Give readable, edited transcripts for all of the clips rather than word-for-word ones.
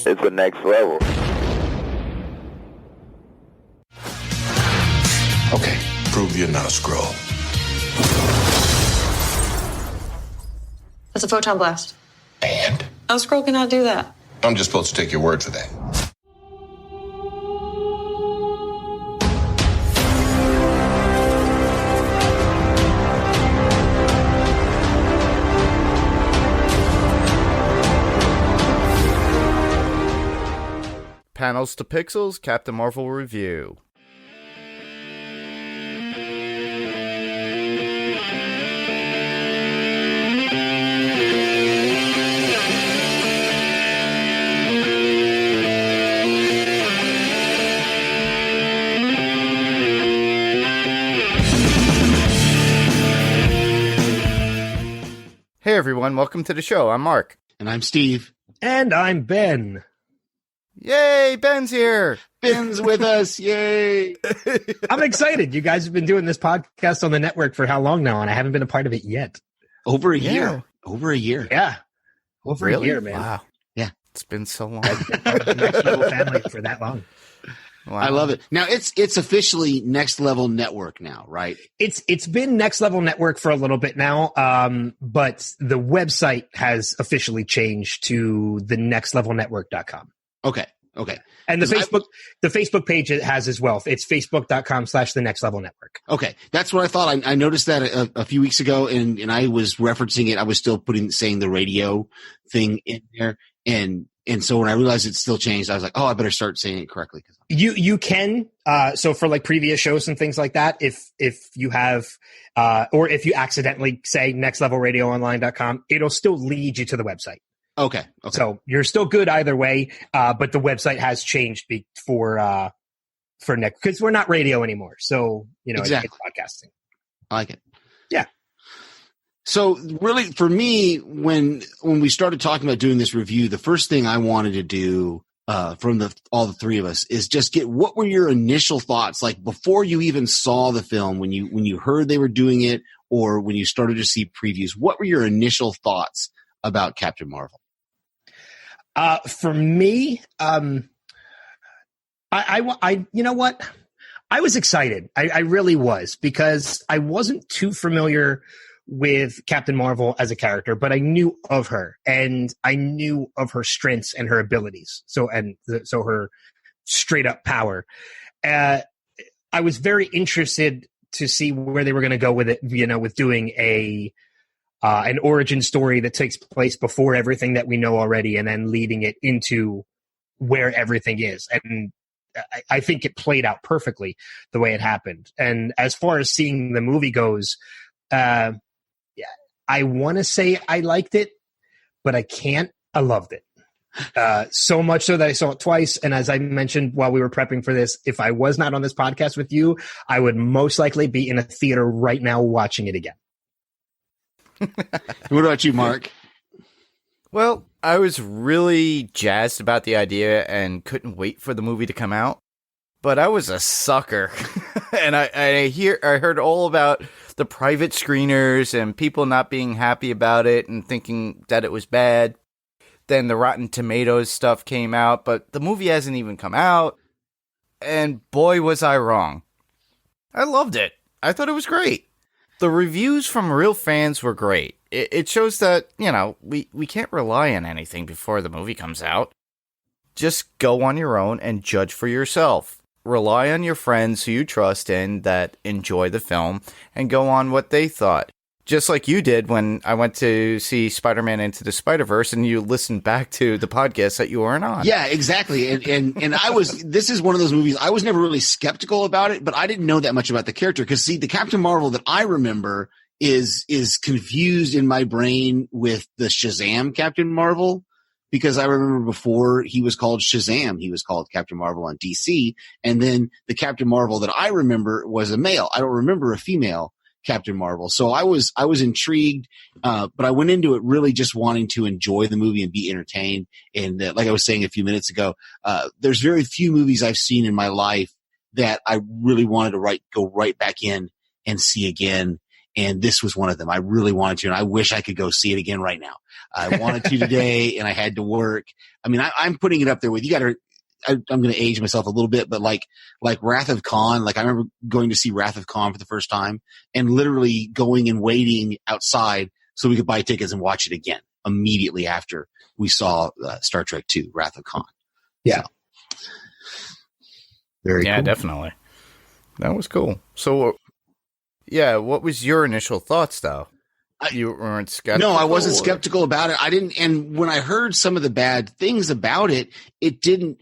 it's the next level. Okay, prove you're not a Skrull. That's a photon blast. And? A Skrull cannot do that. I'm just supposed to take your word for that. Panels to Pixels, Captain Marvel review. Hey everyone, welcome to the show. I'm Mark. And I'm Steve. And I'm Ben. Yay, Ben's here. Ben's with us. Yay. I'm excited. You guys have been doing this podcast on the network for how long now? And I haven't been a part of it yet. Over a year. Over a year. Yeah. Over a year, man. Wow. Yeah. It's been so long. I've been part of the Next Level family for that long. Wow. I love it. Now it's officially Next Level Network now, right? It's been Next Level Network for a little bit now, but the website has officially changed to the nextlevelnetwork.com. Okay. And the Facebook page has as well. It's facebook.com/the Next Level Network. Okay. That's what I thought. I noticed that a few weeks ago and I was referencing it. I was still saying the radio thing in there. And so when I realized it's still changed, I was like, oh, I better start saying it correctly. You can, so for like previous shows and things like that, if you have, or if you accidentally say nextlevelradioonline.com, it'll still lead you to the website. Okay. So you're still good either way, but the website has changed for next, because we're not radio anymore. So, exactly. It's podcasting. I like it. Yeah. So really, for me, when we started talking about doing this review, the first thing I wanted to do from all the three of us is just get what were your initial thoughts, like before you even saw the film, when you heard they were doing it, or when you started to see previews. What were your initial thoughts about Captain Marvel? For me, I you know what? I was excited. I really was, because I wasn't too familiar with Captain Marvel as a character, but I knew of her and I knew of her strengths and her abilities. So her straight up power. I was very interested to see where they were going to go with it, with doing an origin story that takes place before everything that we know already, and then leading it into where everything is. And I think it played out perfectly the way it happened. And as far as seeing the movie goes, I want to say I liked it, but I can't. I loved it. So much so that I saw it twice. And as I mentioned while we were prepping for this, if I was not on this podcast with you, I would most likely be in a theater right now watching it again. What about you, Mark? Well, I was really jazzed about the idea and couldn't wait for the movie to come out. But I was a sucker. And I heard all about the private screeners and people not being happy about it and thinking that it was bad. Then the Rotten Tomatoes stuff came out, but the movie hasn't even come out. And boy, was I wrong. I loved it. I thought it was great. The reviews from real fans were great. It shows that, we can't rely on anything before the movie comes out. Just go on your own and judge for yourself. Rely on your friends who you trust in that enjoy the film and go on what they thought. Just like you did when I went to see Spider-Man Into the Spider-Verse and you listened back to the podcast that you weren't on. Yeah, exactly. And this is one of those movies, I was never really skeptical about it, but I didn't know that much about the character. Because see, the Captain Marvel that I remember is confused in my brain with the Shazam Captain Marvel. Because I remember before he was called Shazam, he was called Captain Marvel on DC. And then the Captain Marvel that I remember was a male. I don't remember a female Captain Marvel. So I was intrigued, but I went into it really just wanting to enjoy the movie and be entertained. And like I was saying a few minutes ago, there's very few movies I've seen in my life that I really wanted to go right back in and see again. And this was one of them. I really wanted to, and I wish I could go see it again right now. I wanted to today, and I had to work. I mean, I'm putting it up there with you. I'm going to age myself a little bit, but like Wrath of Khan, like I remember going to see Wrath of Khan for the first time and literally going and waiting outside so we could buy tickets and watch it again immediately after we saw Star Trek II, Wrath of Khan. Yeah. So, very Yeah, cool. definitely. That was cool. So, yeah, what was your initial thoughts, though? You weren't skeptical? No, I wasn't or- skeptical about it. I didn't. And when I heard some of the bad things about it, it didn't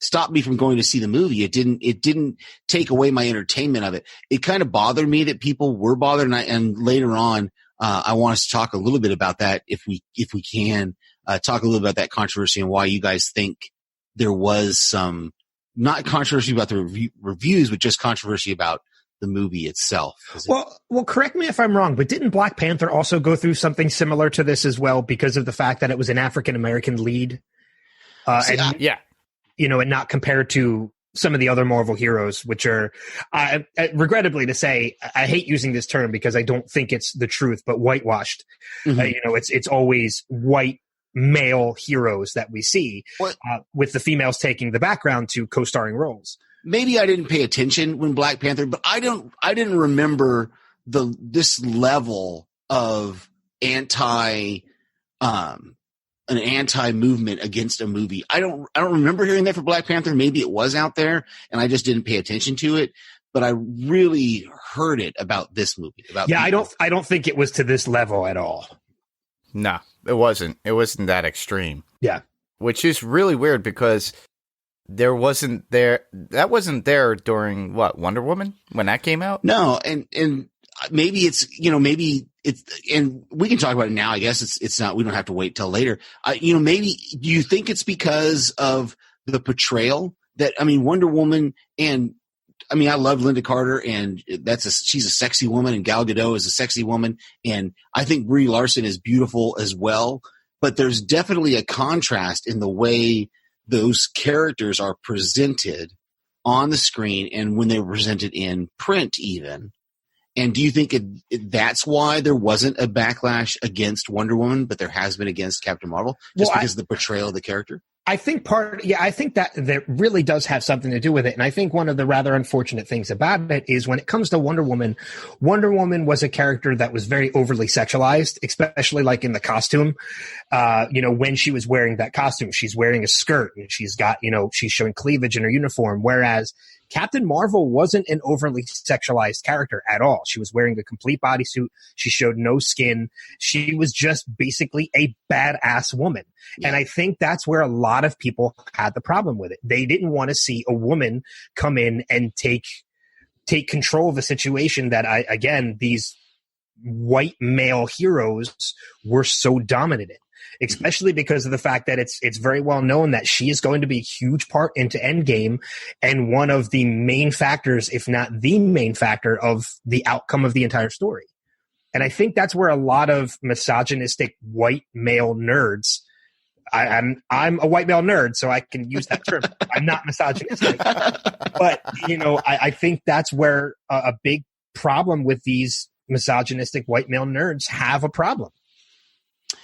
stop me from going to see the movie. It didn't take away my entertainment of it. It kind of bothered me that people were bothered. And later on, I want us to talk a little bit about that if we can talk a little about that controversy and why you guys think there was some not controversy about the reviews, but just controversy about the movie itself. Well, correct me if I'm wrong, but didn't Black Panther also go through something similar to this as well because of the fact that it was an African American lead? Yeah. You know, and not compared to some of the other Marvel heroes, which are, regrettably to say, I hate using this term because I don't think it's the truth, but whitewashed. Mhm. You know, it's always white male heroes that we see, with the females taking the background to co-starring roles. Maybe I didn't pay attention when Black Panther, but I didn't remember this level of an anti-movement against a movie. I don't remember hearing that for Black Panther. Maybe it was out there and I just didn't pay attention to it, but I really heard it about this movie. I don't think it was to this level at all. No, it wasn't. It wasn't that extreme. Yeah. Which is really weird because that wasn't there during Wonder Woman when that came out? No, and maybe it's, and we can talk about it now. I guess it's not, we don't have to wait till later. Maybe do you think it's because of the portrayal that, Wonder Woman I love Linda Carter and she's a sexy woman and Gal Gadot is a sexy woman. And I think Brie Larson is beautiful as well, but there's definitely a contrast in the way those characters are presented on the screen and when they were presented in print even. And do you think that's why there wasn't a backlash against Wonder Woman, but there has been against Captain Marvel, just because of the portrayal of the character? I think I think that really does have something to do with it. And I think one of the rather unfortunate things about it is when it comes to Wonder Woman was a character that was very overly sexualized, especially like in the costume. When she was wearing that costume, she's wearing a skirt and she's got, she's showing cleavage in her uniform. Whereas Captain Marvel wasn't an overly sexualized character at all. She was wearing a complete bodysuit. She showed no skin. She was just basically a badass woman. Yeah. And I think that's where a lot of people had the problem with it. They didn't want to see a woman come in and take control of a situation that these white male heroes were so dominant in. Especially because of the fact that it's very well known that she is going to be a huge part into Endgame and one of the main factors, if not the main factor, of the outcome of the entire story. And I think that's where a lot of misogynistic white male nerds, I'm a white male nerd, so I can use that term. I'm not misogynistic. But, I think that's where a big problem with these misogynistic white male nerds have a problem.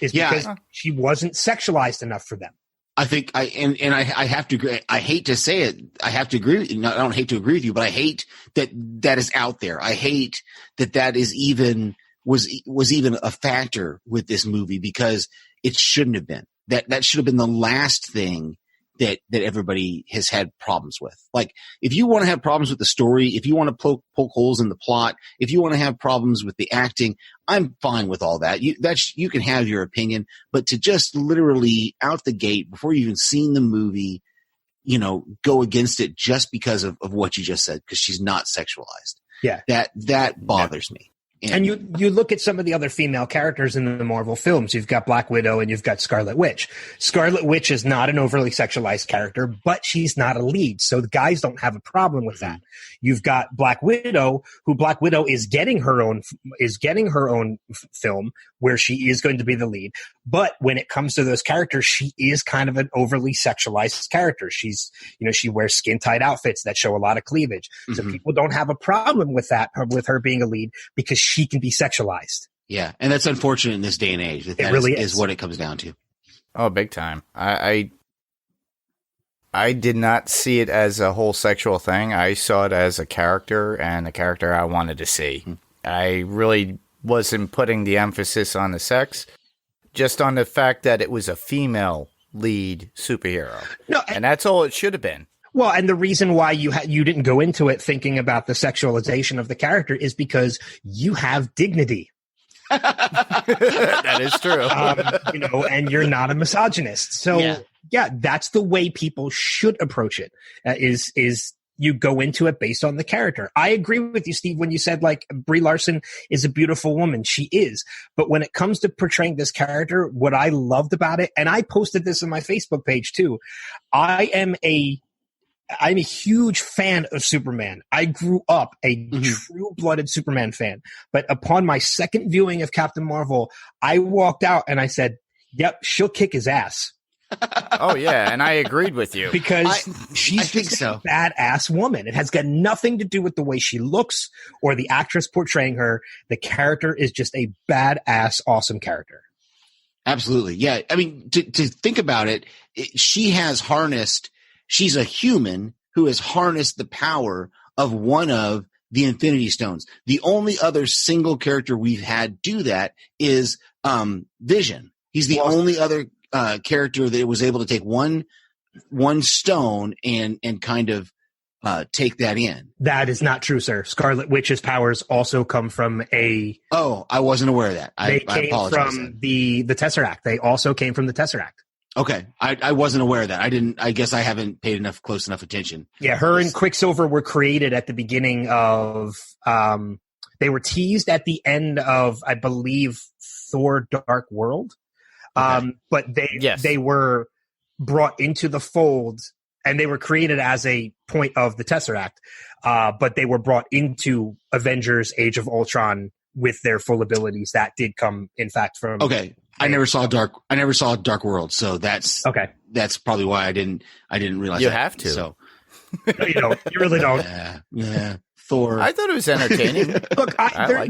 Is because she wasn't sexualized enough for them. I think I have to agree. I hate to say it. I have to agree with you. No, I don't hate to agree with you, but I hate that is out there. I hate that is even was even a factor with this movie because it shouldn't have been. That should have been the last thing that everybody has had problems with. Like, if you want to have problems with the story, if you want to poke holes in the plot, if you want to have problems with the acting, I'm fine with all that. You can have your opinion, but to just literally out the gate before you even seen the movie, go against it just because of what you just said, because she's not sexualized. Yeah. That bothers me. And you look at some of the other female characters in the Marvel films. You've got Black Widow and you've got Scarlet Witch. Scarlet Witch is not an overly sexualized character, but she's not a lead. So the guys don't have a problem with that. You've got Black Widow, who Black Widow is getting her own film where she is going to be the lead. But when it comes to those characters, she is kind of an overly sexualized character. She's, she wears skin tight outfits that show a lot of cleavage. So people don't have a problem with that, with her being a lead, because she can be sexualized. Yeah. And that's unfortunate in this day and age. That really is what it comes down to. Oh, big time. I did not see it as a whole sexual thing. I saw it as a character, and a character I wanted to see. I really wasn't putting the emphasis on the sex, just on the fact that it was a female lead superhero. No, and that's all it should have been. Well, and the reason why you didn't go into it thinking about the sexualization of the character is because you have dignity. That is true. And you're not a misogynist. So yeah, that's the way people should approach it. Is you go into it based on the character. I agree with you, Steve, when you said like Brie Larson is a beautiful woman. She is. But when it comes to portraying this character, what I loved about it, and I posted this on my Facebook page too, I'm a huge fan of Superman. I grew up a true-blooded Superman fan. But upon my second viewing of Captain Marvel, I walked out and I said, yep, she'll kick his ass. Oh, yeah, and I agreed with you. Because she's just a badass woman. It has got nothing to do with the way she looks or the actress portraying her. The character is just a badass, awesome character. Absolutely. Yeah. I mean, to think about it, she's a human who has harnessed the power of one of the Infinity Stones. The only other single character we've had do that is Vision. He's the only other character that was able to take one stone and kind of take that in. That is not true, sir. Scarlet Witch's powers also come from a... Oh, I wasn't aware of that. I apologize. From the Tesseract. They also came from the Tesseract. Okay. I wasn't aware of that. I guess I haven't paid close enough attention. Yeah, her and Quicksilver were created at the beginning of, they were teased at the end of, I believe, Thor Dark World. Okay. But they were brought into the fold, and they were created as a point of the Tesseract. But they were brought into Avengers Age of Ultron with their full abilities. That did come, in fact, from... Okay. I never saw Dark World, so that's okay. That's probably why I didn't realize you that. have to. So no, you don't. You really don't. Yeah. Thor. I thought it was entertaining. Look,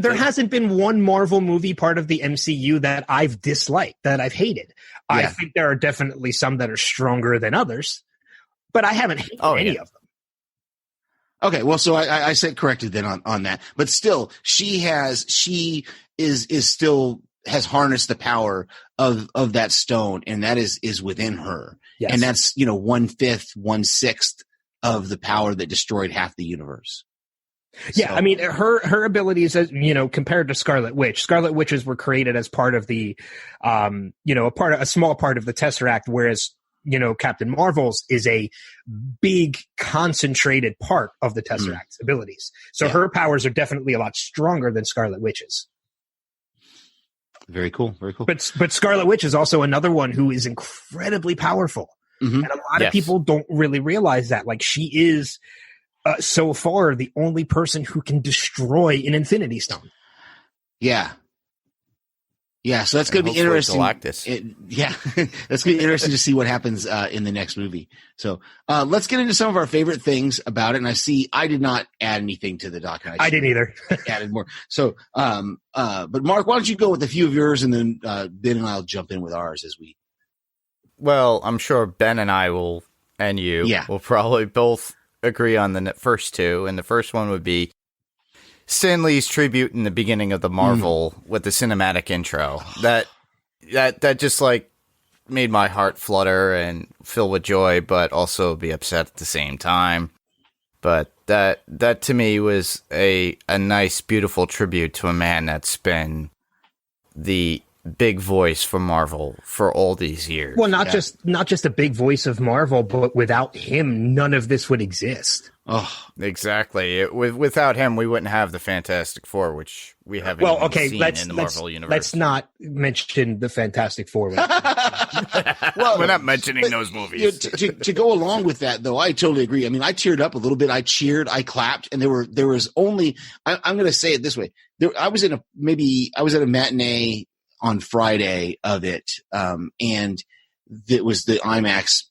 there hasn't been one Marvel movie part of the MCU that I've disliked, that I've hated. Yeah. I think there are definitely some that are stronger than others, but I haven't hated any of them. Okay, well, so I said corrected then on that, but still, she has harnessed the power of that stone, and that is within her. Yes. And that's 1/5, 1/6 of the power that destroyed half the universe. Yeah, so, I mean, her abilities, compared to Scarlet Witch. Scarlet Witches were created as part of the, a small part of the Tesseract, whereas Captain Marvel's is a big concentrated part of the Tesseract's abilities. So her powers are definitely a lot stronger than Scarlet Witch's. Very cool. Very cool. But Scarlet Witch is also another one who is incredibly powerful. And a lot of people don't really realize that. Like, she is so far the only person who can destroy an Infinity Stone. Yeah. Yeah, so that's going to be interesting. That's going to be interesting to see what happens in the next movie. So let's get into some of our favorite things about it. And I did not add anything to the doc. I didn't either. Added more. So, but Mark, why don't you go with a few of yours, and then Ben and I'll jump in with ours as we. Well, I'm sure Ben and I will probably both agree on the first two, and the first one would be Stan Lee's tribute in the beginning of the Marvel with the cinematic intro. That just like made my heart flutter and fill with joy, but also be upset at the same time. But that to me was a nice, beautiful tribute to a man that's been the big voice for Marvel for all these years. Well, not just a big voice of Marvel, but without him, none of this would exist. Oh, Exactly. Without him, we wouldn't have the Fantastic Four, which we haven't even seen in the Marvel universe. Let's not mention the Fantastic Four. Well, we're not mentioning those movies. to go along with that, though, I totally agree. I mean, I teared up a little bit. I cheered, I clapped, and there was only. I'm going to say it this way: I was at a matinee on Friday of it, and it was the IMAX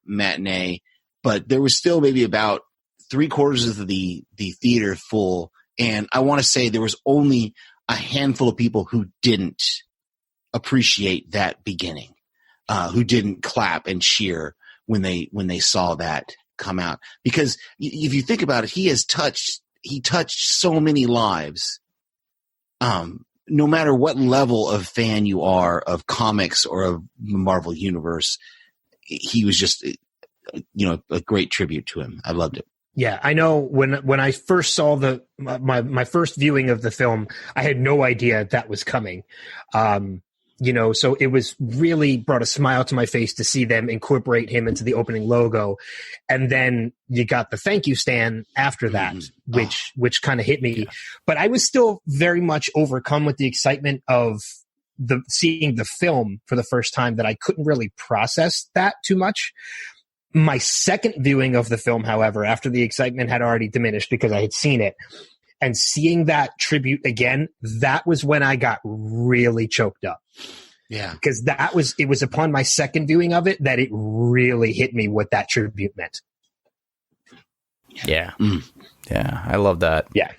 matinee, but there was still maybe about 3/4 of the theater full, and I want to say there was only a handful of people who didn't appreciate that beginning, who didn't clap and cheer when they saw that come out. Because if you think about it, he touched so many lives. No matter what level of fan you are of comics or of the Marvel universe, he was just, a great tribute to him. I loved it. Yeah, I know when I first saw my first viewing of the film, I had no idea that was coming. So it was really brought a smile to my face to see them incorporate him into the opening logo. And then you got the thank you Stan after that, which kind of hit me. Yeah. But I was still very much overcome with the excitement of seeing the film for the first time, that I couldn't really process that too much. My second viewing of the film, however, after the excitement had already diminished because I had seen it, and seeing that tribute again, that was when I got really choked up. Yeah. Because it was upon my second viewing of it that it really hit me what that tribute meant. Yeah. Yeah, I love that. Yeah.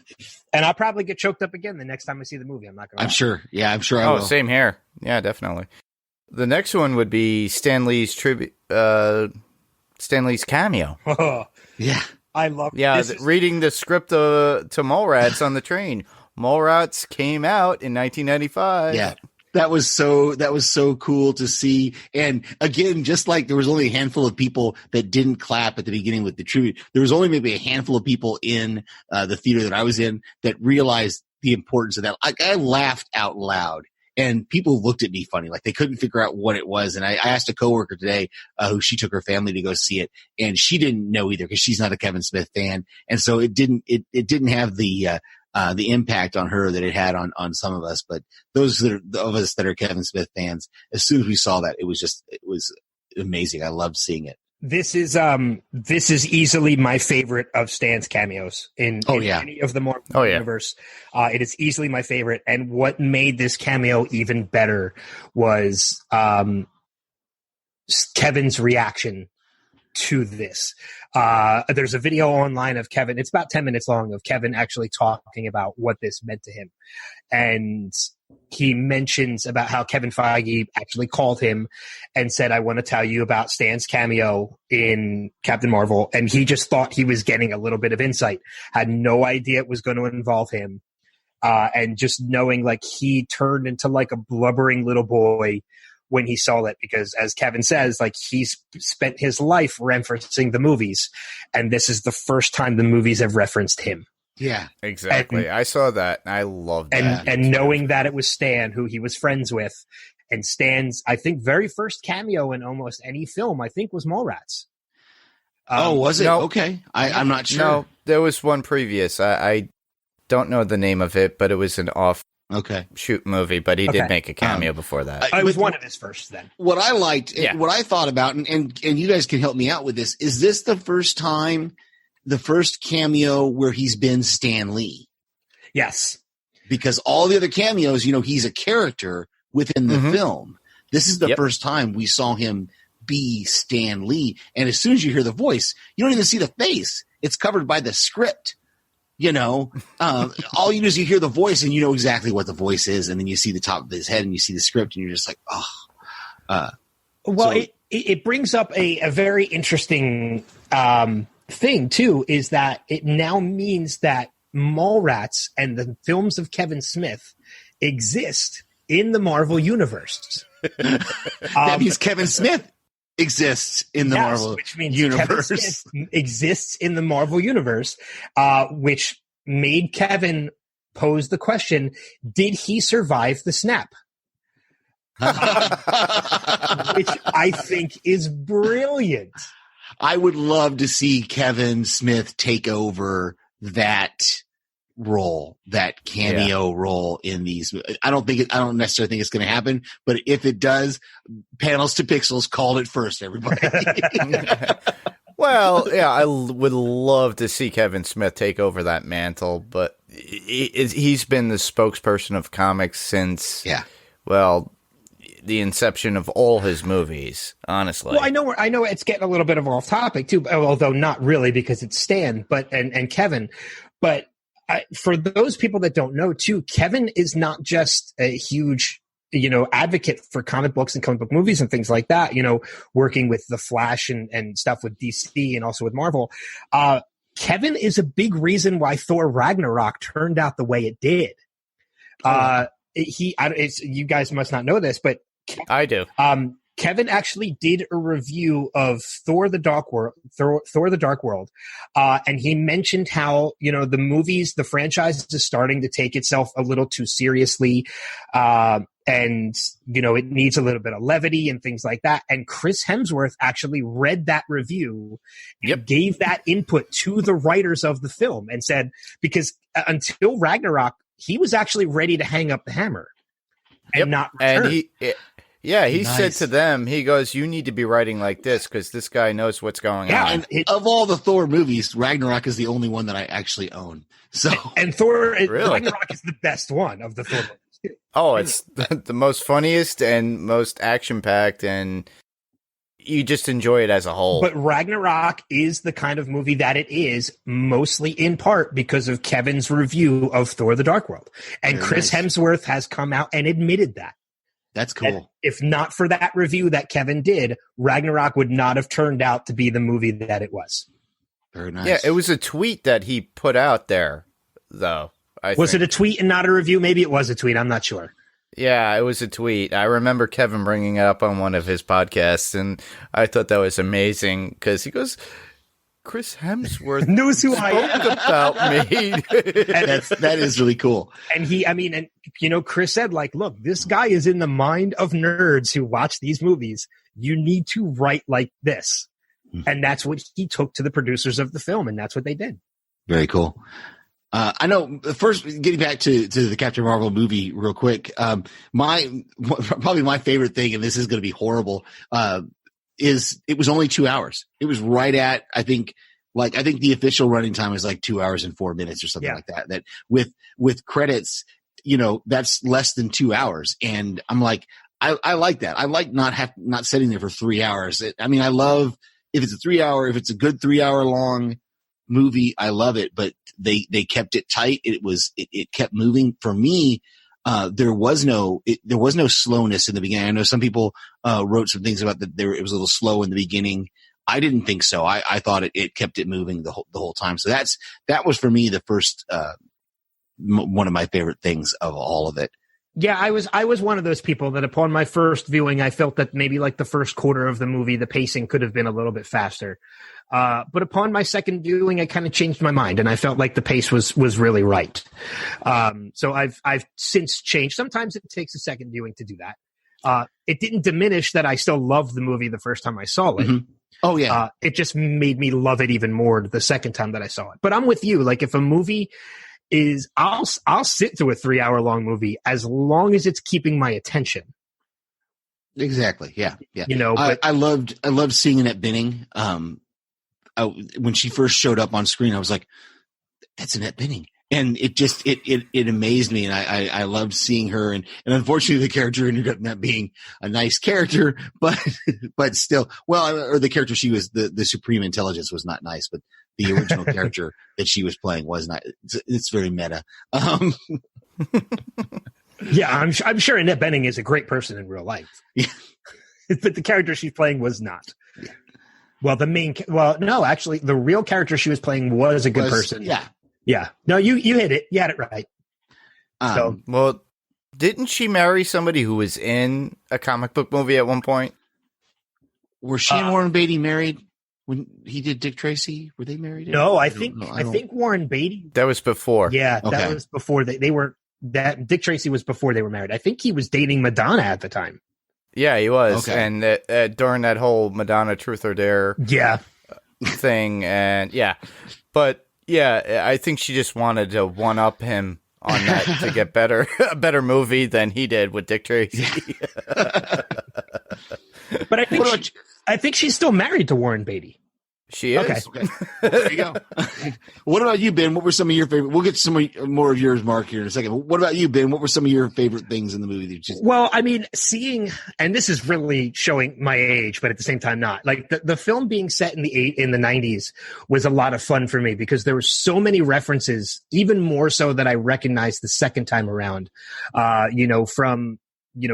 And I'll probably get choked up again the next time I see the movie. I'm not going to. I'm sure. Yeah, I'm sure I will. Same here. Yeah, definitely. The next one would be Stan Lee's tribute. Stan Lee's cameo. Oh, yeah. I love reading the script to Mallrats on the train. Mallrats came out in 1995. Yeah. That was so cool to see. And again, just like there was only a handful of people that didn't clap at the beginning with the tribute, there was only maybe a handful of people in the theater that I was in that realized the importance of that. I laughed out loud. And people looked at me funny, like they couldn't figure out what it was. And I asked a coworker today who she took her family to go see it, and she didn't know either because she's not a Kevin Smith fan, and so it didn't have the impact on her that it had on some of us. But those of us that are Kevin Smith fans, as soon as we saw that, it was amazing. I loved seeing it. This is easily my favorite of Stan's cameos in any of the Marvel universe. It is easily my favorite, and what made this cameo even better was Kevin's reaction to this. There's a video online of Kevin. It's about 10 minutes long, of Kevin actually talking about what this meant to him, and he mentions about how Kevin Feige actually called him and said, I want to tell you about Stan's cameo in Captain Marvel. And he just thought he was getting a little bit of insight, had no idea it was going to involve him. And just knowing, like, he turned into like a blubbering little boy when he saw it, because as Kevin says, like, he's spent his life referencing the movies, and this is the first time the movies have referenced him. Yeah, exactly. I saw that. I loved that. And knowing that it was Stan, who he was friends with, and Stan's, I think, very first cameo in almost any film, I think, was Mallrats. Was it? No, okay. I'm not sure. No, there was one previous. I don't know the name of it, but it was an shoot movie, but he did make a cameo before that. I was one of his first then. What I liked, what I thought about, and you guys can help me out with this, is this the first cameo where he's been Stan Lee? Yes. Because all the other cameos, he's a character within the film. This is the first time we saw him be Stan Lee. And as soon as you hear the voice, you don't even see the face. It's covered by the script. All you do is you hear the voice and you know exactly what the voice is. And then you see the top of his head and you see the script and you're just like, it brings up a very interesting thing too, is that it now means that Mallrats and the films of Kevin Smith exist in the Marvel universe. That means Kevin Smith exists in the Marvel which means universe. Kevin Smith exists in the Marvel universe, which made Kevin pose the question, did he survive the snap? Which I think is brilliant. I would love to see Kevin Smith take over that role, that cameo role in these. I don't necessarily think it's going to happen, but if it does, Panels to Pixels called it first, everybody. Well, yeah, I would love to see Kevin Smith take over that mantle, but he's been the spokesperson of comics since, well, the inception of all his movies, honestly. Well, I know it's getting a little bit of off topic too, although not really because it's Stan, and Kevin, but for those people that don't know too, Kevin is not just a huge, advocate for comic books and comic book movies and things like that, working with the Flash and stuff with DC and also with Marvel. Kevin is a big reason why Thor Ragnarok turned out the way it did. You guys must not know this, but I do. Kevin actually did a review of Thor: The Dark World, and he mentioned how the movies, the franchise is starting to take itself a little too seriously, and it needs a little bit of levity and things like that. And Chris Hemsworth actually read that review and gave that input to the writers of the film and said, because until Ragnarok, he was actually ready to hang up the hammer and not return. And he said to them, he goes, you need to be writing like this because this guy knows what's going on. And of all the Thor movies, Ragnarok is the only one that I actually own. So, and Ragnarok is the best one of the Thor movies. Oh, it's the most funniest and most action-packed, and you just enjoy it as a whole. But Ragnarok is the kind of movie that it is, mostly in part because of Kevin's review of Thor: The Dark World. And Chris Hemsworth has come out and admitted that. That's cool. And if not for that review that Kevin did, Ragnarok would not have turned out to be the movie that it was. Very nice. Yeah, it was a tweet that he put out there, though. Was it a tweet and not a review? Maybe it was a tweet. I'm not sure. Yeah, it was a tweet. I remember Kevin bringing it up on one of his podcasts, and I thought that was amazing because he goes, Chris Hemsworth knows who I am about me. That is really cool. And Chris said, look, this guy is in the mind of nerds who watch these movies. You need to write like this. And that's what he took to the producers of the film, and that's what they did. Very cool. I know. First, getting back to the Captain Marvel movie real quick. Probably my favorite thing, and this is going to be horrible, is it was only 2 hours. It was right at, I think the official running time is 2 hours and 4 minutes or something like that. That with credits, that's less than 2 hours. And I'm like, I like that. I like not sitting there for 3 hours. I love if it's if it's a good 3 hour long movie, I love it, but they kept it tight. It kept moving. For me, there was no slowness in the beginning. I know some people wrote some things about that it was a little slow in the beginning. I didn't think so. I thought it kept it moving the whole time. So that was for me the first one of my favorite things of all of it. Yeah, I was one of those people that upon my first viewing, I felt that maybe the first quarter of the movie, the pacing could have been a little bit faster. But upon my second viewing, I kind of changed my mind, and I felt like the pace was really right. So I've since changed. Sometimes it takes a second viewing to do that. It didn't diminish that I still loved the movie the first time I saw it. Mm-hmm. Oh yeah. It just made me love it even more the second time that I saw it. But I'm with you. If a movie is, I'll sit through a 3 hour long movie as long as it's keeping my attention. Exactly. Yeah. Yeah. But I loved seeing Annette Bening. When she first showed up on screen, I was like, that's Annette Bening. And it just, it amazed me. And I loved seeing her. And unfortunately the character ended up not being a nice character, but still, or the character she was, the Supreme Intelligence was not nice, but the original character that she was playing was not, it's very meta. Yeah, I'm sure Annette Bening is a great person in real life. Yeah. But the character she's playing was not. Yeah. Well, no, actually the real character she was playing was a good person. Yeah. Yeah. No, you hit it. You had it right. Well, didn't she marry somebody who was in a comic book movie at one point? Were she and Warren Beatty married when he did Dick Tracy? Were they married? No, I think Warren Beatty. That was before. Yeah, that was before they were. That Dick Tracy was before they were married. I think he was dating Madonna at the time. Yeah, he was. Okay. And during that whole Madonna Truth or Dare, thing, and but I think she just wanted to one up him on that to get a better movie than he did with Dick Tracy. But I think she's still married to Warren Beatty. She is. Okay. There you go. What about you, Ben? What were some of your favorite? We'll get to some more of yours, Mark, here in a second. What about you, Ben? What were some of your favorite things in the movie? That you just... Well, I mean, seeing, and this is really showing my age, but at the same time not. Like the film being set in the 90s was a lot of fun for me because there were so many references, even more so that I recognized the second time around. From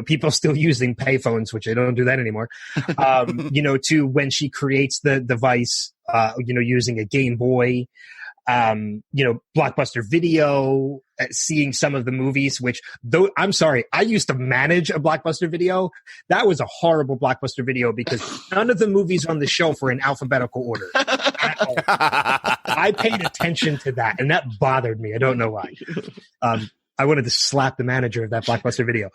people still using payphones, which I don't do that anymore, to when she creates the device, using a Game Boy, Blockbuster Video, seeing some of the movies, which though, I'm sorry, I used to manage a Blockbuster Video. That was a horrible Blockbuster Video because none of the movies on the shelf were in alphabetical order at all. I paid attention to that and that bothered me. I don't know why. I wanted to slap the manager of that Blockbuster Video.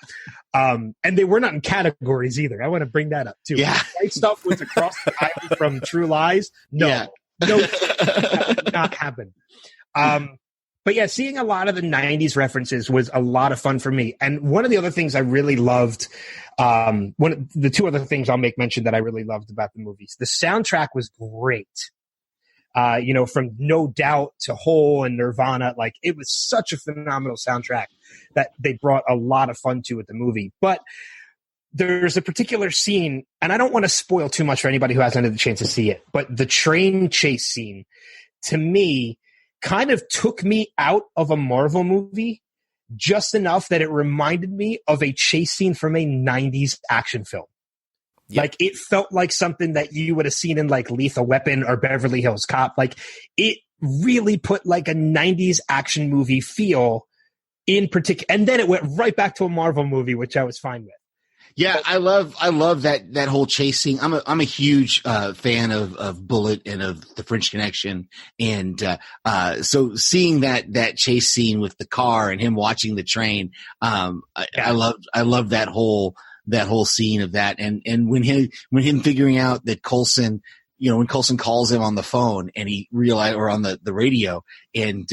And they were not in categories either. I want to bring that up too. Yeah. White stuff was across the aisle from True Lies. No, that did not happen. But yeah, seeing a lot of the 90s references was a lot of fun for me. And one of the other things I really loved, the two other things I'll make mention that I really loved about the movies, the soundtrack was great. From No Doubt to Hole and Nirvana, like it was such a phenomenal soundtrack that they brought a lot of fun to with the movie. But there's a particular scene, and I don't want to spoil too much for anybody who hasn't had the chance to see it, but the train chase scene to me kind of took me out of a Marvel movie just enough that it reminded me of a chase scene from a 90s action film. Yep. Like it felt like something that you would have seen in like Lethal Weapon or Beverly Hills Cop. Like it really put like a 90s action movie feel in particular. And then it went right back to a Marvel movie, which I was fine with. Yeah, I love that whole chasing. I'm a huge fan of Bullet and of The French Connection, and so seeing that chase scene with the car and him watching the train, I love that whole scene of that, and when him figuring out that Coulson, when Coulson calls him on the phone and he realized, or on the radio, and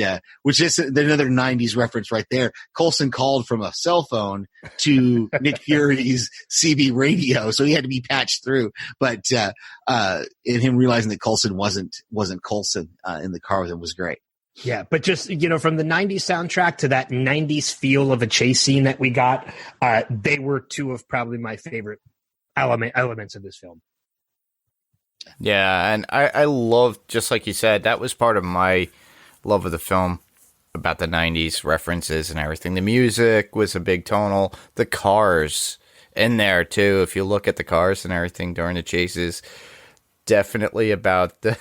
which is another 90s reference right there. Coulson called from a cell phone to Nick Fury's CB radio, so he had to be patched through. But and him realizing that Coulson wasn't Coulson in the car with him was great. Yeah, but just, from the 90s soundtrack to that 90s feel of a chase scene that we got, they were two of probably my favorite elements of this film. Yeah, and I love, just like you said, that was part of my love of the film, about the 90s references and everything. The music was a big tonal. The cars in there, too. If you look at the cars and everything during the chases, definitely about the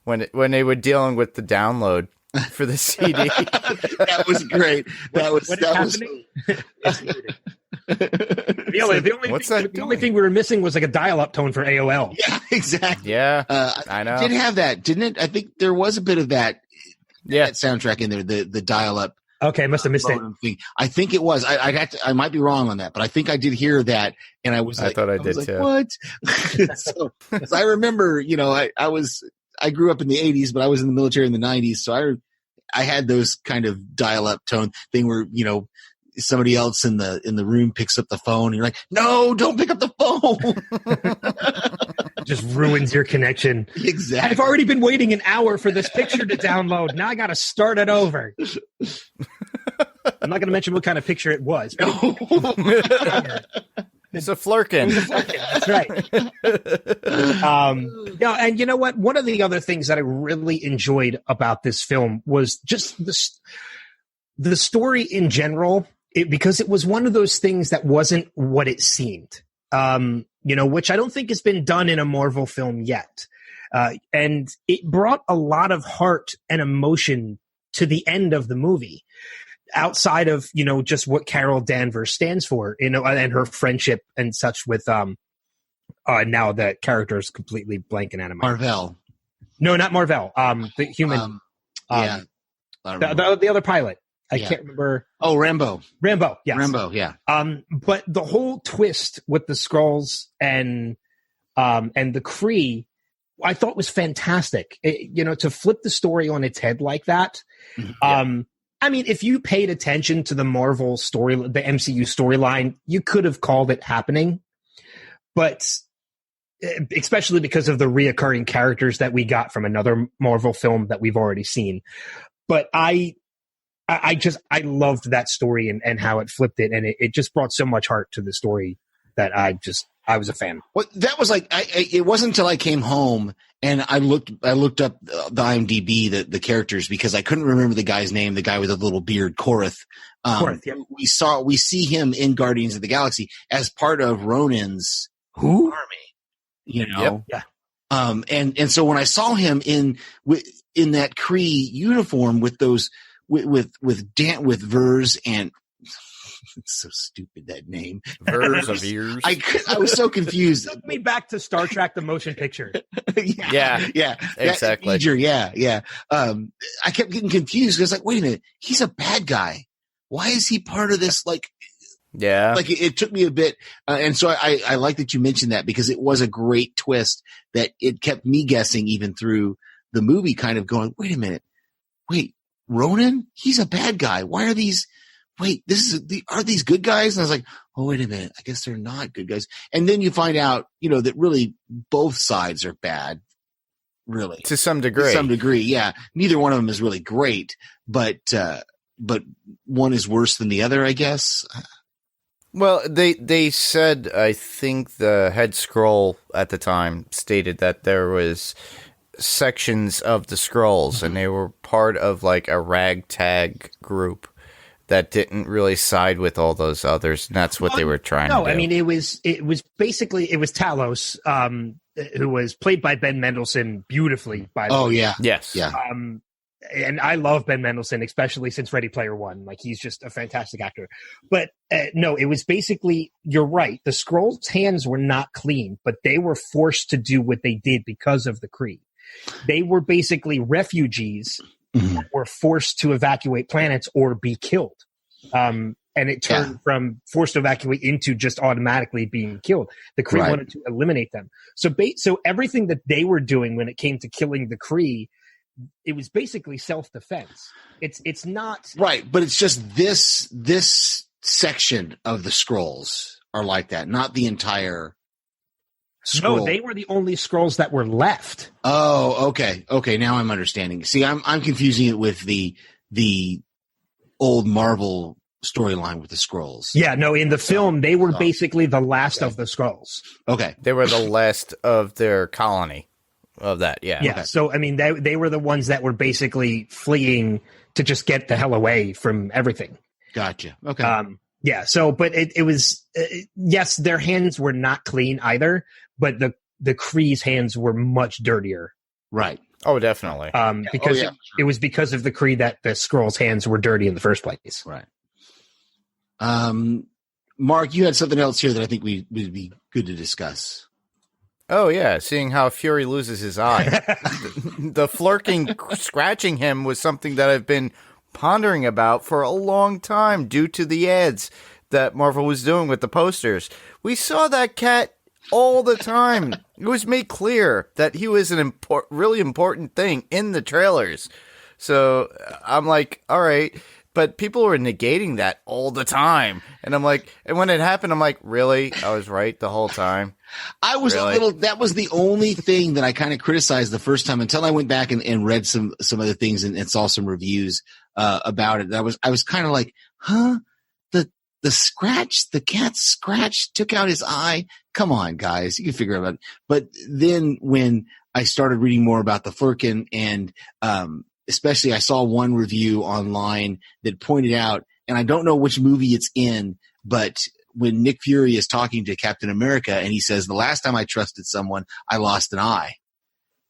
when they were dealing with the download for the CD. That was great. The only thing we were missing was like a dial-up tone for AOL. Yeah, exactly. Yeah, I know. It did have that, didn't it? I think there was a bit of that. Yeah, that soundtrack in there. The dial-up. Okay, I must have missed it. Thing. I think it was. I might be wrong on that, but I think I did hear that, and I thought I did too. What? So I remember, I grew up in the 80s, but I was in the military in the 90s, so I had those kind of dial-up tone thing where somebody else in the room picks up the phone, and you're like, no, don't pick up the phone. Just ruins your connection. Exactly. I've already been waiting an hour for this picture to download. Now I got to start it over. I'm not going to mention what kind of picture it was. It's a Flurkin. That's right. And you know what? One of the other things that I really enjoyed about this film was just the story in general, because it was one of those things that wasn't what it seemed. Which I don't think has been done in a Marvel film yet. And it brought a lot of heart and emotion to the end of the movie, outside of, just what Carol Danvers stands for, and her friendship and such with, now the character is completely blanking out of my Marvel. No, not Marvel. The human, the other pilot. I can't remember. Oh, Rambo. Yes. Rambo, yeah. But the whole twist with the Skrulls and the Kree I thought was fantastic. To flip the story on its head like that. I mean, if you paid attention to the Marvel story, the MCU storyline, you could have called it happening. But especially because of the reoccurring characters that we got from another Marvel film that we've already seen. But I loved that story and how it flipped it. And it just brought so much heart to the story that I was a fan. Well, that was like, it wasn't until I came home and I looked up the IMDb, the characters, because I couldn't remember the guy's name, the guy with the little beard, Korath. Korath, yeah. We see him in Guardians of the Galaxy as part of Ronin's Who? army, you know? Yep. Yeah. And so when I saw him in that Kree uniform with those, with Vers and, it's so stupid, that name. Vers of ears. I was so confused. It took me back to Star Trek, the motion picture. yeah, exactly. Yeah. I kept getting confused because, like, wait a minute, he's a bad guy. Why is he part of this? Like, it took me a bit, and so I like that you mentioned that because it was a great twist that it kept me guessing even through the movie, kind of going, wait a minute, Ronan, he's a bad guy. Why are these? Wait, are these good guys? And I was like, oh, wait a minute. I guess they're not good guys. And then you find out, that really both sides are bad, really. To some degree. Yeah. Neither one of them is really great, but one is worse than the other, I guess. Well, they said, I think the head scroll at the time stated that there was sections of the Skrulls and they were part of like a ragtag group that didn't really side with all those others, and that's what they were trying to do. No, I mean, it was basically Talos, who was played by Ben Mendelsohn beautifully, by the way. Oh, yeah. Yes. Yeah. And I love Ben Mendelsohn, especially since Ready Player One. Like, he's just a fantastic actor. But no, it was basically, you're right, the Skrulls' hands were not clean, but they were forced to do what they did because of the Kree. They were basically refugees that were forced to evacuate planets or be killed. And it turned from forced to evacuate into just automatically being killed. The Kree wanted to eliminate them. So everything that they were doing when it came to killing the Kree, it was basically self-defense. It's not right, but it's just this section of the Skrulls are like that, not the entire Skrull. No, they were the only Skrulls that were left. Oh, okay. Now I'm understanding. See, I'm confusing it with the old Marvel storyline with the Skrulls. Yeah, no, in the film, they were basically the last of the Skrulls. Okay. They were the last of their colony of that, yeah. Yeah, Okay. so, I mean, they were the ones that were basically fleeing to just get the hell away from everything. Gotcha. Okay. Yeah, so, but it was, yes, their hands were not clean either, but the Kree's hands were much dirtier. Right. Oh, definitely. Because sure. it was because of the Kree that the Skrulls' hands were dirty in the first place. Right. Mark, you had something else here that I think would be good to discuss. Oh, yeah, seeing how Fury loses his eye. The flirking, scratching him was something that I've been pondering about for a long time due to the ads that Marvel was doing with the posters. We saw that cat all the time. It was made clear that he was an really important thing in the trailers. So I'm like, all right. But people were negating that all the time. And I'm like, and when it happened, I'm like, really? I was right the whole time? I was that was the only thing that I kind of criticized the first time until I went back and read some other things and saw some reviews about it. I was kind of like, huh? The cat's scratch took out his eye. Come on, guys. You can figure it out. But then when I started reading more about the Flerken and, especially I saw one review online that pointed out, and I don't know which movie it's in, but when Nick Fury is talking to Captain America and he says, the last time I trusted someone, I lost an eye.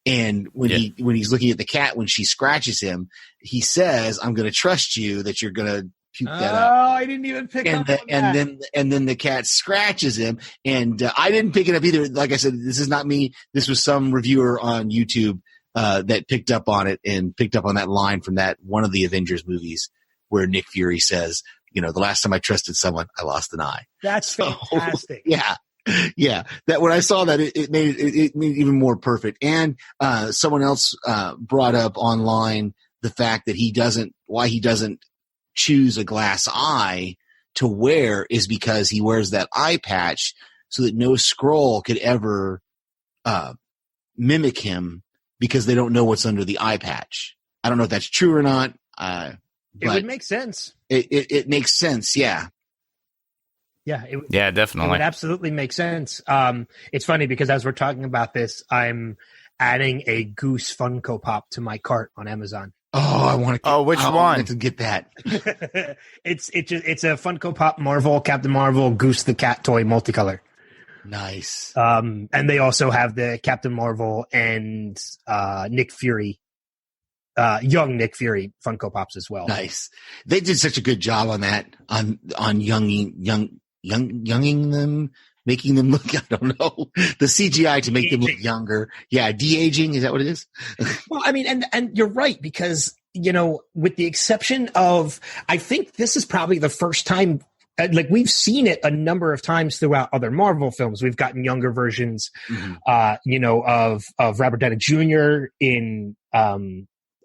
And when he's looking at the cat, when she scratches him, he says, I'm going to trust you that you're going to puke that up. Oh, I didn't even pick up on that. And then the cat scratches him. And I didn't pick it up either. Like I said, this is not me. This was some reviewer on YouTube that picked up on it and picked up on that line from that one of the Avengers movies where Nick Fury says, the last time I trusted someone, I lost an eye. That's fantastic. Yeah. Yeah, that when I saw that, it made it made it even more perfect. And someone else brought up online the fact that why he doesn't choose a glass eye to wear is because he wears that eye patch so that no Skrull could ever mimic him because they don't know what's under the eye patch. I don't know if that's true or not. It would make sense. It makes sense. Yeah. Yeah. Yeah, It definitely. would absolutely make sense. It's funny because as we're talking about this, I'm adding a Goose Funko Pop to my cart on Amazon. Oh, I want to. Oh, which I one? want to get that. It's a Funko Pop Marvel, Captain Marvel, Goose the Cat toy multicolor. Nice. And they also have the Captain Marvel and Nick Fury, young Nick Fury Funko Pops as well. Nice. They did such a good job on that, on younging them, making them look, I don't know, the CGI to make them look younger. Yeah. De-aging. Is that what it is? Well, I mean, and you're right, because, with the exception of, I think this is probably the first time, like we've seen it a number of times throughout other Marvel films. We've gotten younger versions, of Robert Downey Jr. in,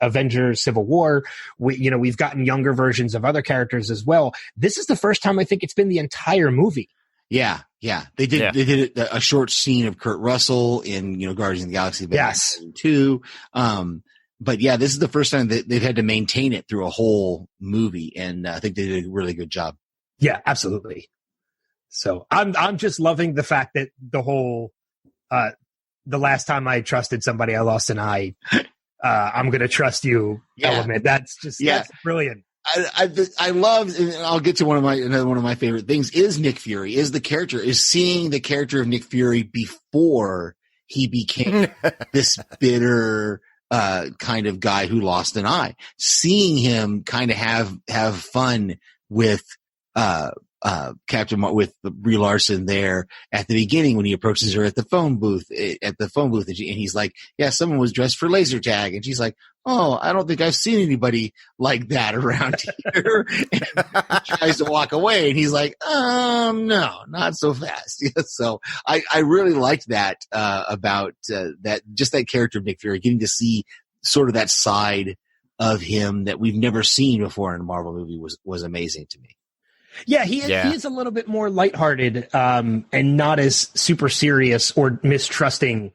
Avengers Civil War. We've gotten younger versions of other characters as well. This is the first time I think it's been the entire movie. Yeah. Yeah. They did a short scene of Kurt Russell in, Guardians of the Galaxy. Yes. 2. But yeah, this is the first time that they've had to maintain it through a whole movie. And I think they did a really good job. Yeah, absolutely. So I'm just loving the fact that the whole, the last time I trusted somebody, I lost an eye. I'm going to trust you element. That's brilliant. I love, and I'll get to another one of my favorite things is Nick Fury, is the character, is seeing the character of Nick Fury before he became this bitter, kind of guy who lost an eye. Seeing him kind of have fun with, with Brie Larson there at the beginning when he approaches her at the phone booth, and he's like, yeah, someone was dressed for laser tag. And she's like, oh, I don't think I've seen anybody like that around here. And he tries to walk away and he's like, no, not so fast. So I really liked that, about, that character of Nick Fury, getting to see sort of that side of him that we've never seen before in a Marvel movie was amazing to me. Yeah, he is a little bit more lighthearted, and not as super serious or mistrusting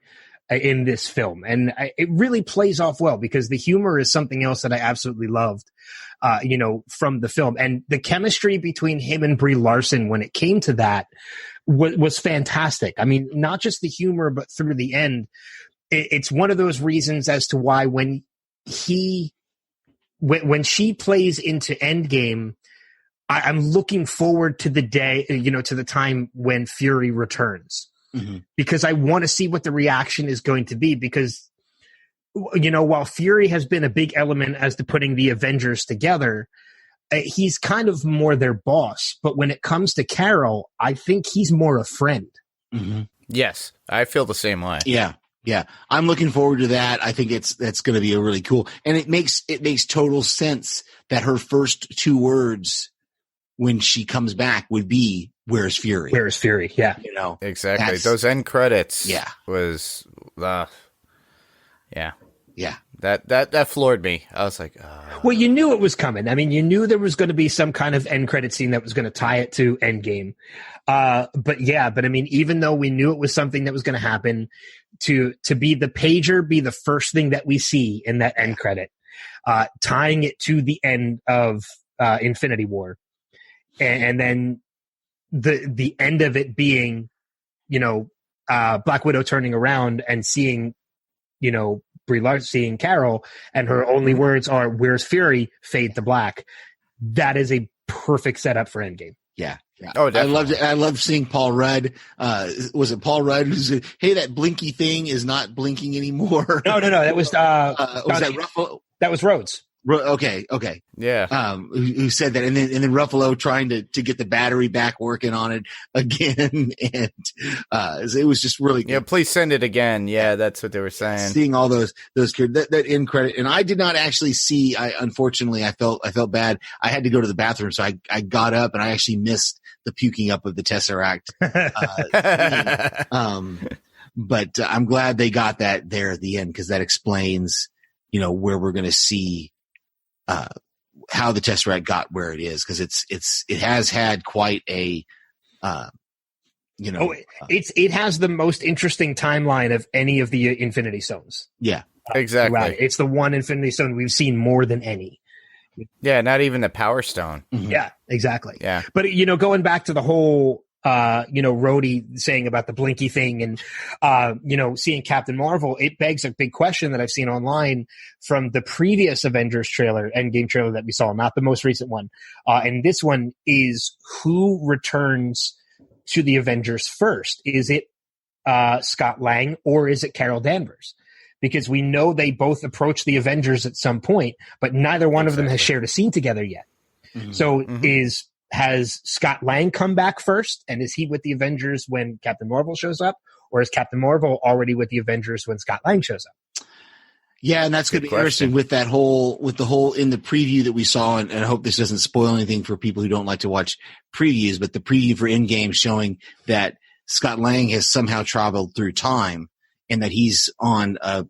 in this film. And it really plays off well because the humor is something else that I absolutely loved, from the film. And the chemistry between him and Brie Larson when it came to that was fantastic. I mean, not just the humor, but through the end, it's one of those reasons as to why when she plays into Endgame, I'm looking forward to the day, to the time when Fury returns, because I want to see what the reaction is going to be. Because, while Fury has been a big element as to putting the Avengers together, he's kind of more their boss. But when it comes to Carol, I think he's more a friend. Mm-hmm. Yes, I feel the same way. Yeah. Yeah. I'm looking forward to that. I think that's going to be a really cool, and it makes total sense that her first 2 words when she comes back would be, where's Fury? Where's Fury? Yeah. Exactly. Those end credits. Yeah. Was, yeah. Yeah. That floored me. I was like, well, you knew it was coming. I mean, you knew there was going to be some kind of end credit scene that was going to tie it to Endgame. But I mean, even though we knew it was something that was going to happen, to be the pager, be the first thing that we see in that end credit, tying it to the end of Infinity War. And then the end of it being, Black Widow turning around and seeing, Brie Larson, seeing Carol, and her only words are, where's Fury? Fade to black. That is a perfect setup for Endgame. Yeah. Yeah. Oh, definitely. I loved seeing Paul Rudd. Was it Paul Rudd who said, hey, that blinky thing is not blinking anymore? No. That was, was that Ruffalo? That was Rhodes. Okay. Yeah. Who said that? And then Ruffalo trying to get the battery back working on it again. And, it was just really good. Yeah. Please send it again. Yeah. That's what they were saying. Seeing all those that end credit. And I did not actually see, unfortunately, I felt bad. I had to go to the bathroom. So I got up and I actually missed the puking up of the Tesseract. But I'm glad they got that there at the end, because that explains, where we're going to see how the Tesseract got where it is, because it has had quite a it has the most interesting timeline of any of the Infinity Stones. Yeah, exactly. Right. It's the one Infinity Stone we've seen more than any. Yeah, not even the Power Stone. Mm-hmm. Yeah, exactly. Yeah. But, going back to the whole, Rhodey saying about the Blinky thing and, seeing Captain Marvel, it begs a big question that I've seen online from the previous Avengers trailer, Endgame trailer that we saw, not the most recent one. And this one is, who returns to the Avengers first? Is it Scott Lang, or is it Carol Danvers? Because we know they both approach the Avengers at some point, but neither one of them has shared a scene together yet. Mm-hmm. So has Scott Lang come back first, and is he with the Avengers when Captain Marvel shows up, or is Captain Marvel already with the Avengers when Scott Lang shows up? Yeah, and that's going to be interesting with the whole in the preview that we saw, and I hope this doesn't spoil anything for people who don't like to watch previews, but the preview for Endgame showing that Scott Lang has somehow traveled through time, and that he's on a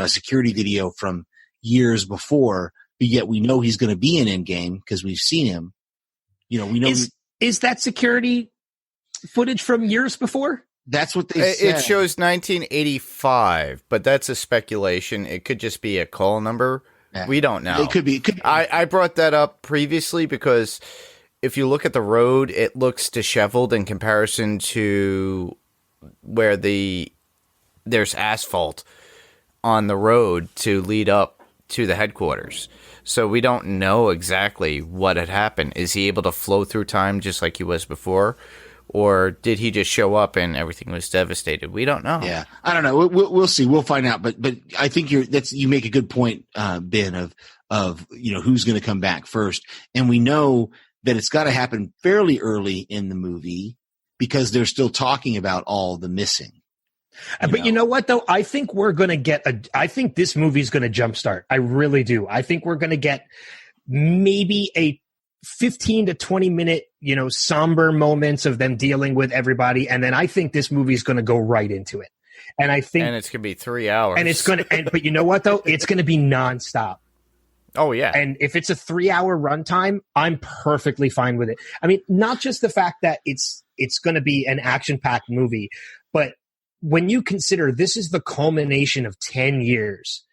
security video from years before, but yet we know he's going to be in Endgame because we've seen him. We know is that security footage from years before? That's what they said. It shows 1985, but that's a speculation. It could just be a call number. Yeah. We don't know. It could be. I brought that up previously because if you look at the road, it looks disheveled in comparison to where there's asphalt on the road to lead up to the headquarters. So we don't know exactly what had happened. Is he able to flow through time just like he was before? Or did he just show up and everything was devastated? We don't know. Yeah, I don't know. We'll see. We'll find out. But I think you make a good point, Ben, of who's going to come back first. And we know that it's got to happen fairly early in the movie because they're still talking about all the missing. But you know what, though? I think we're going to get I think this movie's going to jumpstart. I really do. I think we're going to get maybe a 15 to 20 minute, somber moments of them dealing with everybody. And then I think this movie is going to go right into it. And I think. And it's going to be 3 hours. And it's going to, but you know what, though? It's going to be nonstop. Oh, yeah. And if it's a 3-hour runtime, I'm perfectly fine with it. I mean, not just the fact that it's going to be an action-packed movie, but when you consider this is the culmination of 10 years,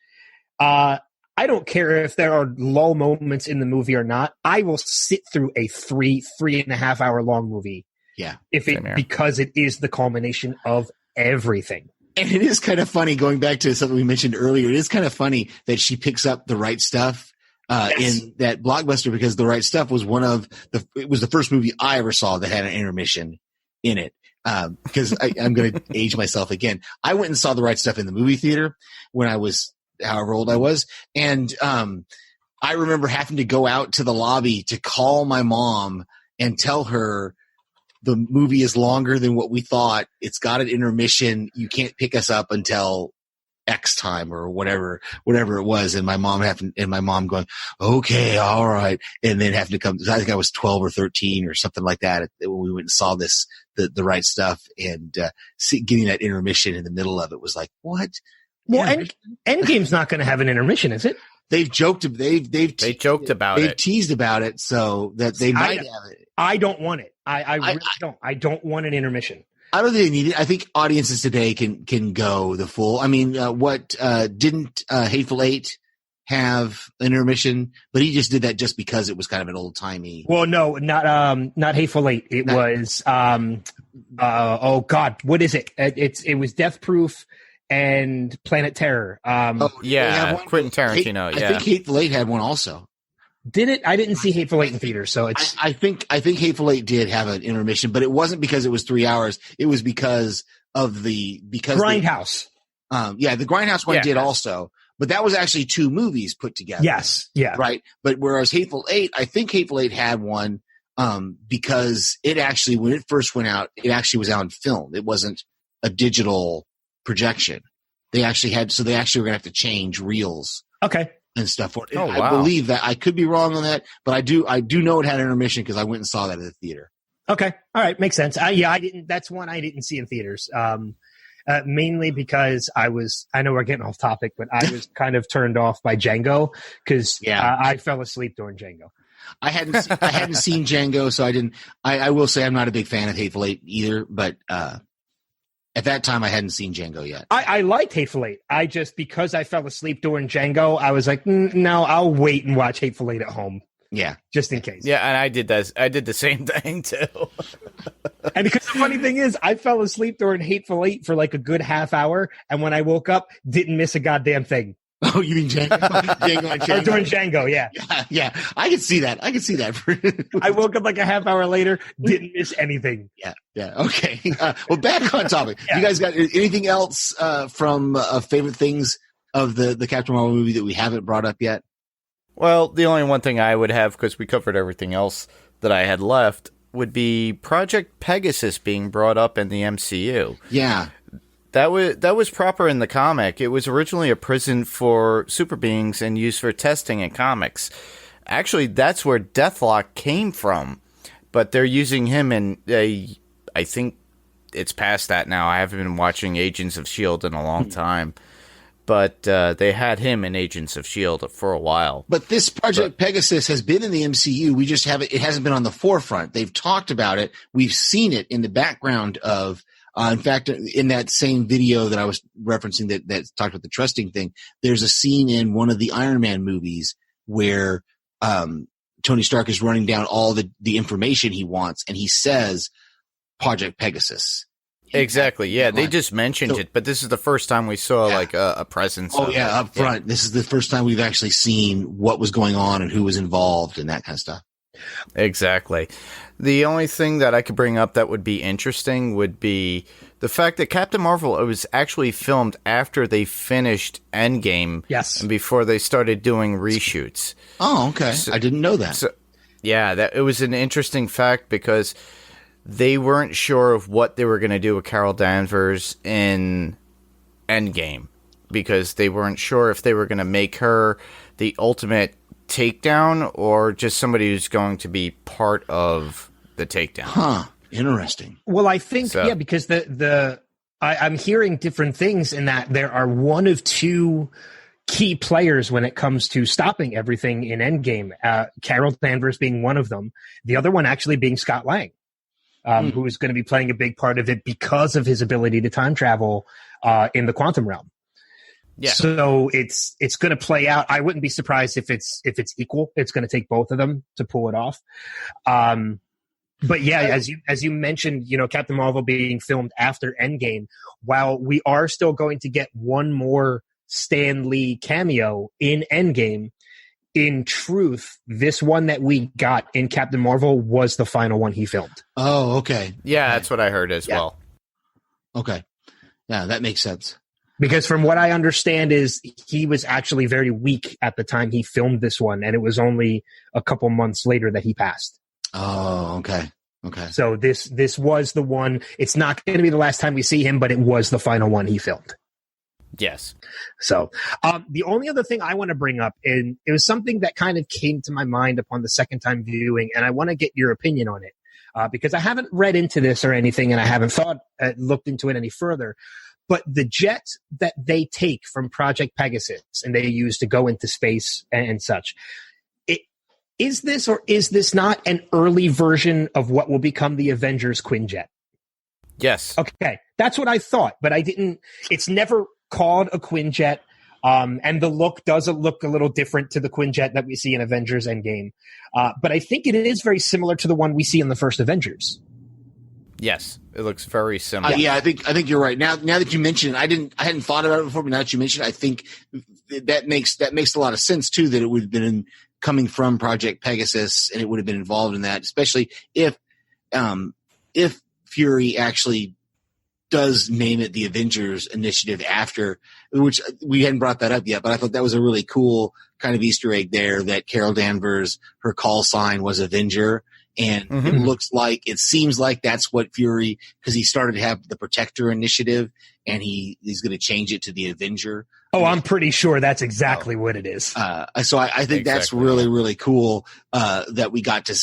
I don't care if there are lull moments in the movie or not. I will sit through a 3.5 hour long movie. Yeah. Because it is the culmination of everything. And it is kind of funny, going back to something we mentioned earlier, it is kind of funny that she picks up The Right Stuff in that Blockbuster, because The Right Stuff was it was the first movie I ever saw that had an intermission in it. Because I'm going to age myself again. I went and saw The Right Stuff in the movie theater when I was however old I was. And I remember having to go out to the lobby to call my mom and tell her the movie is longer than what we thought. It's got an intermission. You can't pick us up until X time or whatever it was. And my mom going, okay, all right. And then having to come, I think I was 12 or 13 or something like that when we went and saw this, the Right Stuff, and getting that intermission in the middle of it was like, what? Well, Endgame's not going to have an intermission, is it? They've joked about it. They've teased about it so that they might have it. I don't want it. I really don't. I don't want an intermission. I don't think they need it. I think audiences today can go the full. I mean, didn't Hateful Eight have an intermission? But he just did that just because it was kind of an old timey. Well, no, not Hateful Eight. It was oh God, what is it? It was Death Proof and Planet Terror. Quentin Tarantino. I think Hateful Eight had one also. Did it? I didn't see Hateful Eight in theaters, so it's. I think Hateful Eight did have an intermission, but it wasn't because it was 3 hours. It was because Grindhouse. The Grindhouse one did also, but that was actually 2 movies put together. Yes, yeah, right. But whereas Hateful Eight, I think Hateful Eight had one because it actually, when it first went out, it actually was out on film. It wasn't a digital projection. They actually were going to have to change reels. Okay. And stuff for it. Oh, I believe that. I could be wrong on that, but I do know it had intermission because I went and saw that at the theater. Okay. All right. Makes sense. That's one I didn't see in theaters. Mainly because I know we're getting off topic, but I was kind of turned off by Django because I fell asleep during Django. I hadn't seen Django, so I didn't. I will say I'm not a big fan of Hateful Eight either, but at that time I hadn't seen Django yet. I liked Hateful Eight. Because I fell asleep during Django, I was like, no, I'll wait and watch Hateful Eight at home. Yeah, just in case. Yeah, and I did that. I did the same thing too. And because the funny thing is, I fell asleep during Hateful Eight for like a good half hour, and when I woke up, didn't miss a goddamn thing. Oh, you mean Django? Django. Or during Django, yeah. Yeah. I can see that. I woke up like a half hour later, didn't miss anything. Yeah. Okay. Well, back on topic. Yeah. You guys got anything else from favorite things of the Captain Marvel movie that we haven't brought up yet? Well, the only one thing I would have, because we covered everything else that I had left, would be Project Pegasus being brought up in the MCU. Yeah. That was proper in the comic. It was originally a prison for super beings and used for testing in comics. Actually, that's where Deathlock came from. But they're using him in I think it's past that now. I haven't been watching Agents of S.H.I.E.L.D. in a long time. But they had him in Agents of S.H.I.E.L.D. for a while. But this Project Pegasus has been in the MCU. We just haven't. It hasn't been on the forefront. They've talked about it. We've seen it in the background of. In fact, in that same video that I was referencing that talked about the trusting thing, there's a scene in one of the Iron Man movies where Tony Stark is running down all the information he wants, and he says Project Pegasus. Exactly. Yeah, they just mentioned it, but this is the first time we saw like a presence. Oh yeah, up front. This is the first time we've actually seen what was going on and who was involved and that kind of stuff. Exactly. The only thing that I could bring up that would be interesting would be the fact that Captain Marvel was actually filmed after they finished Endgame. Yes. And before they started doing reshoots. Oh, okay. I didn't know that. So, yeah, it was an interesting fact because they weren't sure of what they were going to do with Carol Danvers in Endgame because they weren't sure if they were going to make her the ultimate takedown or just somebody who's going to be part of the takedown. Huh. Interesting. Well, I think, because I'm hearing different things in that there are one of two key players when it comes to stopping everything in Endgame. Carol Danvers being one of them. The other one actually being Scott Lang. Who is going to be playing a big part of it because of his ability to time travel in the quantum realm. Yeah. So it's going to play out. I wouldn't be surprised if it's equal. It's going to take both of them to pull it off. But yeah, as you mentioned, Captain Marvel being filmed after Endgame, while we are still going to get one more Stan Lee cameo in Endgame, in truth, this one that we got in Captain Marvel was the final one he filmed. Oh, okay. Yeah, that's what I heard as well. Okay. Yeah, that makes sense. Because from what I understand is he was actually very weak at the time he filmed this one, and it was only a couple months later that he passed. Oh, okay. Okay. So this was the one. It's not going to be the last time we see him, but it was the final one he filmed. Yes. So the only other thing I want to bring up, and it was something that kind of came to my mind upon the second time viewing, and I want to get your opinion on it because I haven't read into this or anything, and I haven't looked into it any further. But the jet that they take from Project Pegasus and they use to go into space and such, is this or is this not an early version of what will become the Avengers Quinjet? Yes. Okay, that's what I thought, but I didn't. It's never called a Quinjet, and the look does look a little different to the Quinjet that we see in Avengers Endgame. But I think it is very similar to the one we see in the first Avengers. Yes, it looks very similar. Yeah, I think you're right. Now that you mention it, I hadn't thought about it before, but now that you mention it, I think that makes a lot of sense too. That it would have been coming from Project Pegasus, and it would have been involved in that, especially if Fury actually does name it the Avengers Initiative after, which we hadn't brought that up yet, but I thought that was a really cool kind of Easter egg there that Carol Danvers, her call sign was Avenger. And it seems like that's what Fury, because he started to have the Protector initiative, and he's going to change it to the Avenger. Oh, I'm pretty sure that's exactly what it is. So I think that's really, really cool that we get to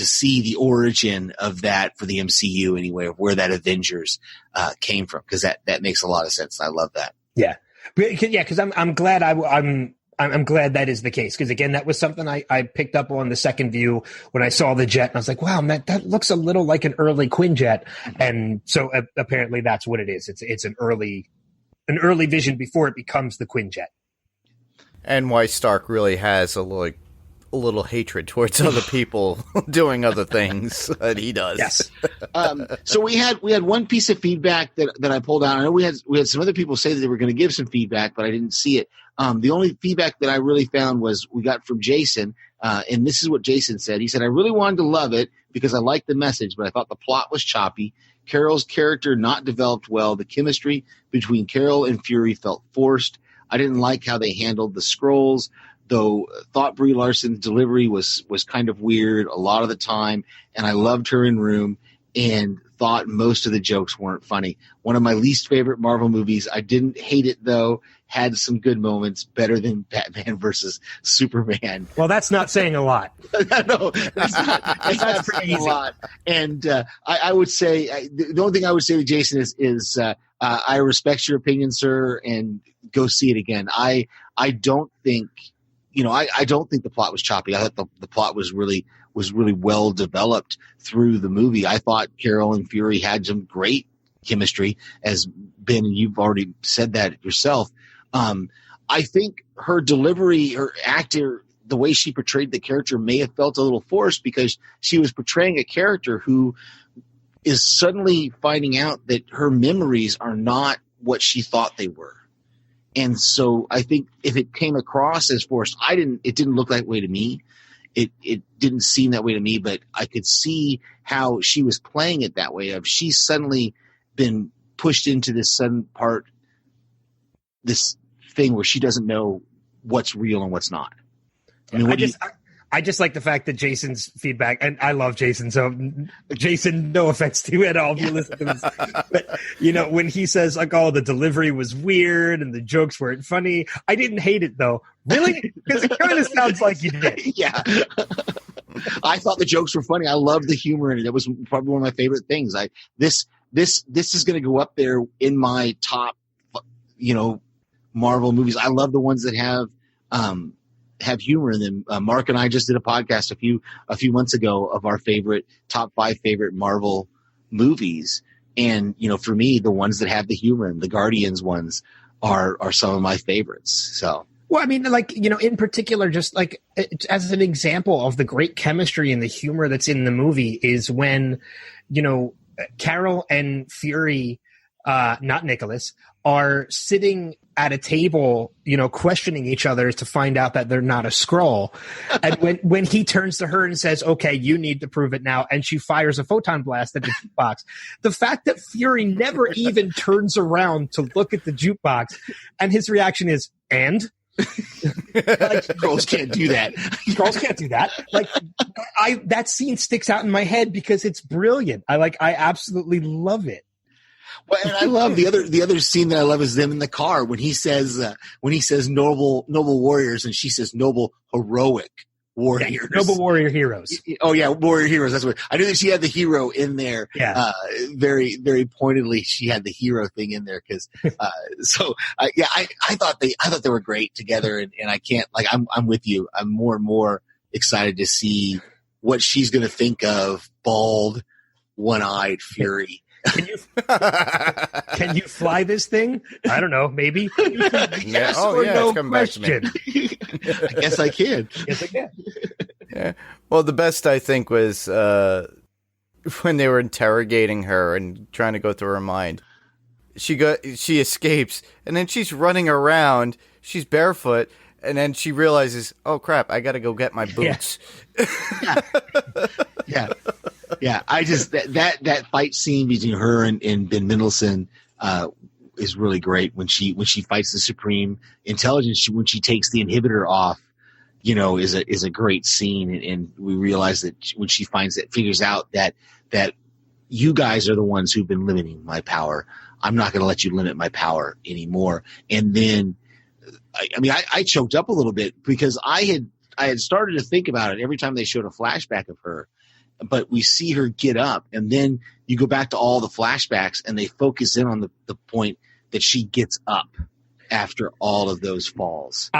see the origin of that for the MCU anyway, of where that Avengers came from, because that makes a lot of sense. I love that. Yeah, because I'm glad I'm glad that is the case, because again, that was something I picked up on the second view when I saw the jet, and I was like, wow, that looks a little like an early Quinjet, and so apparently that's what it is. It's an early vision before it becomes the Quinjet. And why Stark really has a little hatred towards other people doing other things that he does. Yes. So we had one piece of feedback that I pulled out. I know we had some other people say that they were going to give some feedback, but I didn't see it. The only feedback that I really found was we got from Jason, and this is what Jason said. He said, I really wanted to love it because I liked the message, but I thought the plot was choppy. Carol's character not developed well. The chemistry between Carol and Fury felt forced. I didn't like how they handled the Skrulls, though thought Brie Larson's delivery was kind of weird a lot of the time, and I loved her in Room and thought most of the jokes weren't funny. One of my least favorite Marvel movies. I didn't hate it, though. Had some good moments, better than Batman versus Superman. Well, that's not saying a lot. No, that's not saying a lot. And I would say the only thing I would say to Jason is I respect your opinion, sir, and go see it again. I don't think I don't think the plot was choppy. I thought the plot was really well developed through the movie. I thought Carol and Fury had some great chemistry, as Ben, you've already said that yourself. I think her delivery, her actor, the way she portrayed the character may have felt a little forced because she was portraying a character who is suddenly finding out that her memories are not what she thought they were. And so I think if it came across as forced, it didn't look that way to me. It didn't seem that way to me, but I could see how she was playing it that way, of she's suddenly been pushed into this sudden part, this thing where she doesn't know what's real and what's not. I mean, I just like the fact that Jason's feedback, and I love Jason, so Jason, no offense to you at all if you listen to this, but when he says like, oh, the delivery was weird and the jokes weren't funny, I didn't hate it though. Really? Because it kind of sounds like you did. Yeah. I thought the jokes were funny. I loved the humor in it. It was probably one of my favorite things. This is going to go up there in my top, Marvel movies. I love the ones that have humor in them. Mark and I just did a podcast a few months ago of our top 5 favorite Marvel movies. And, for me, the ones that have the humor and the Guardians ones are some of my favorites. So. Well, I mean, in particular, just like as an example of the great chemistry and the humor that's in the movie is when, Carol and Fury, not Nicholas, are sitting at a table, questioning each other to find out that they're not a Skrull. And when he turns to her and says, okay, you need to prove it now, and she fires a photon blast at the jukebox, the fact that Fury never even turns around to look at the jukebox, and his reaction is, and? Girls can't do that. Girls can't do that. That scene sticks out in my head because it's brilliant. I absolutely love it. Well, and I love the other scene that I love is them in the car when he says noble warriors and she says noble heroic warriors. Yeah, noble warrior heroes. Oh yeah, warrior heroes. That's what I knew that she had the hero in there. Yeah. Very, very pointedly, she had the hero thing in there because. I thought they were great together, and I can't I'm with you. I'm more and more excited to see what she's going to think of bald, one-eyed Fury. Can you fly this thing? I don't know. Maybe. Yes or no question. I guess I can. Yes, I can. Yeah. Well, the best I think was when they were interrogating her and trying to go through her mind. She escapes, and then she's running around. She's barefoot, and then she realizes, "Oh crap! I got to go get my boots." Yeah. I just that fight scene between her and Ben Mendelsohn is really great when she fights the Supreme Intelligence. When she takes the inhibitor off, is a great scene. And we realize that when she figures out that you guys are the ones who've been limiting my power. I'm not going to let you limit my power anymore. And then, I choked up a little bit because I had started to think about it every time they showed a flashback of her, but we see her get up, and then you go back to all the flashbacks and they focus in on the point that she gets up after all of those falls.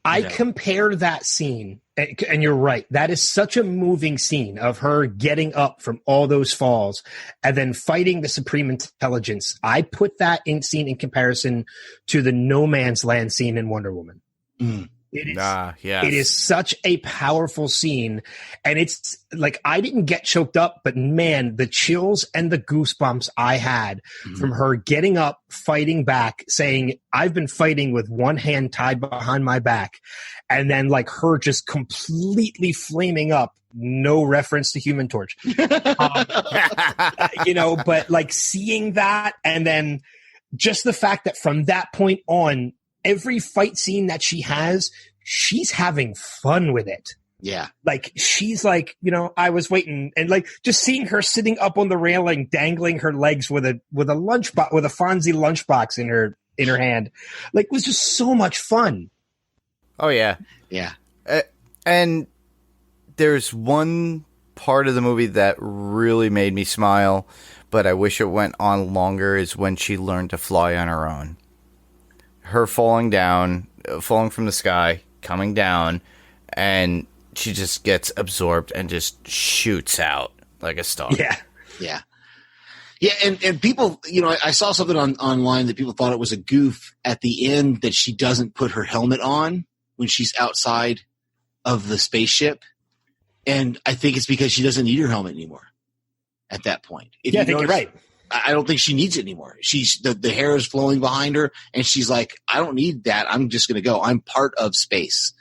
I compare that scene, and you're right. That is such a moving scene of her getting up from all those falls and then fighting the Supreme Intelligence. I put that scene in comparison to the No Man's Land scene in Wonder Woman. Mm. It is such a powerful scene, and it's like I didn't get choked up, but man, the chills and the goosebumps I had from her getting up, fighting back, saying, "I've been fighting with one hand tied behind my back," and then like her just completely flaming up. No reference to Human Torch, but like seeing that, and then just the fact that from that point on, every fight scene that she has, she's having fun with it. Yeah. Like she's like, I was waiting, and like just seeing her sitting up on the railing, dangling her legs with a lunchbox, with a Fonzie lunchbox in her hand, like was just so much fun. Oh yeah. Yeah. And there's one part of the movie that really made me smile, but I wish it went on longer, is when she learned to fly on her own. Her falling from the sky, coming down, and she just gets absorbed and just shoots out like a star. Yeah. Yeah. Yeah. And people, I saw something online that people thought it was a goof at the end that she doesn't put her helmet on when she's outside of the spaceship. And I think it's because she doesn't need her helmet anymore at that point. I think you're right. I don't think she needs it anymore. She's the hair is flowing behind her, and she's like, I don't need that. I'm just going to go. I'm part of space,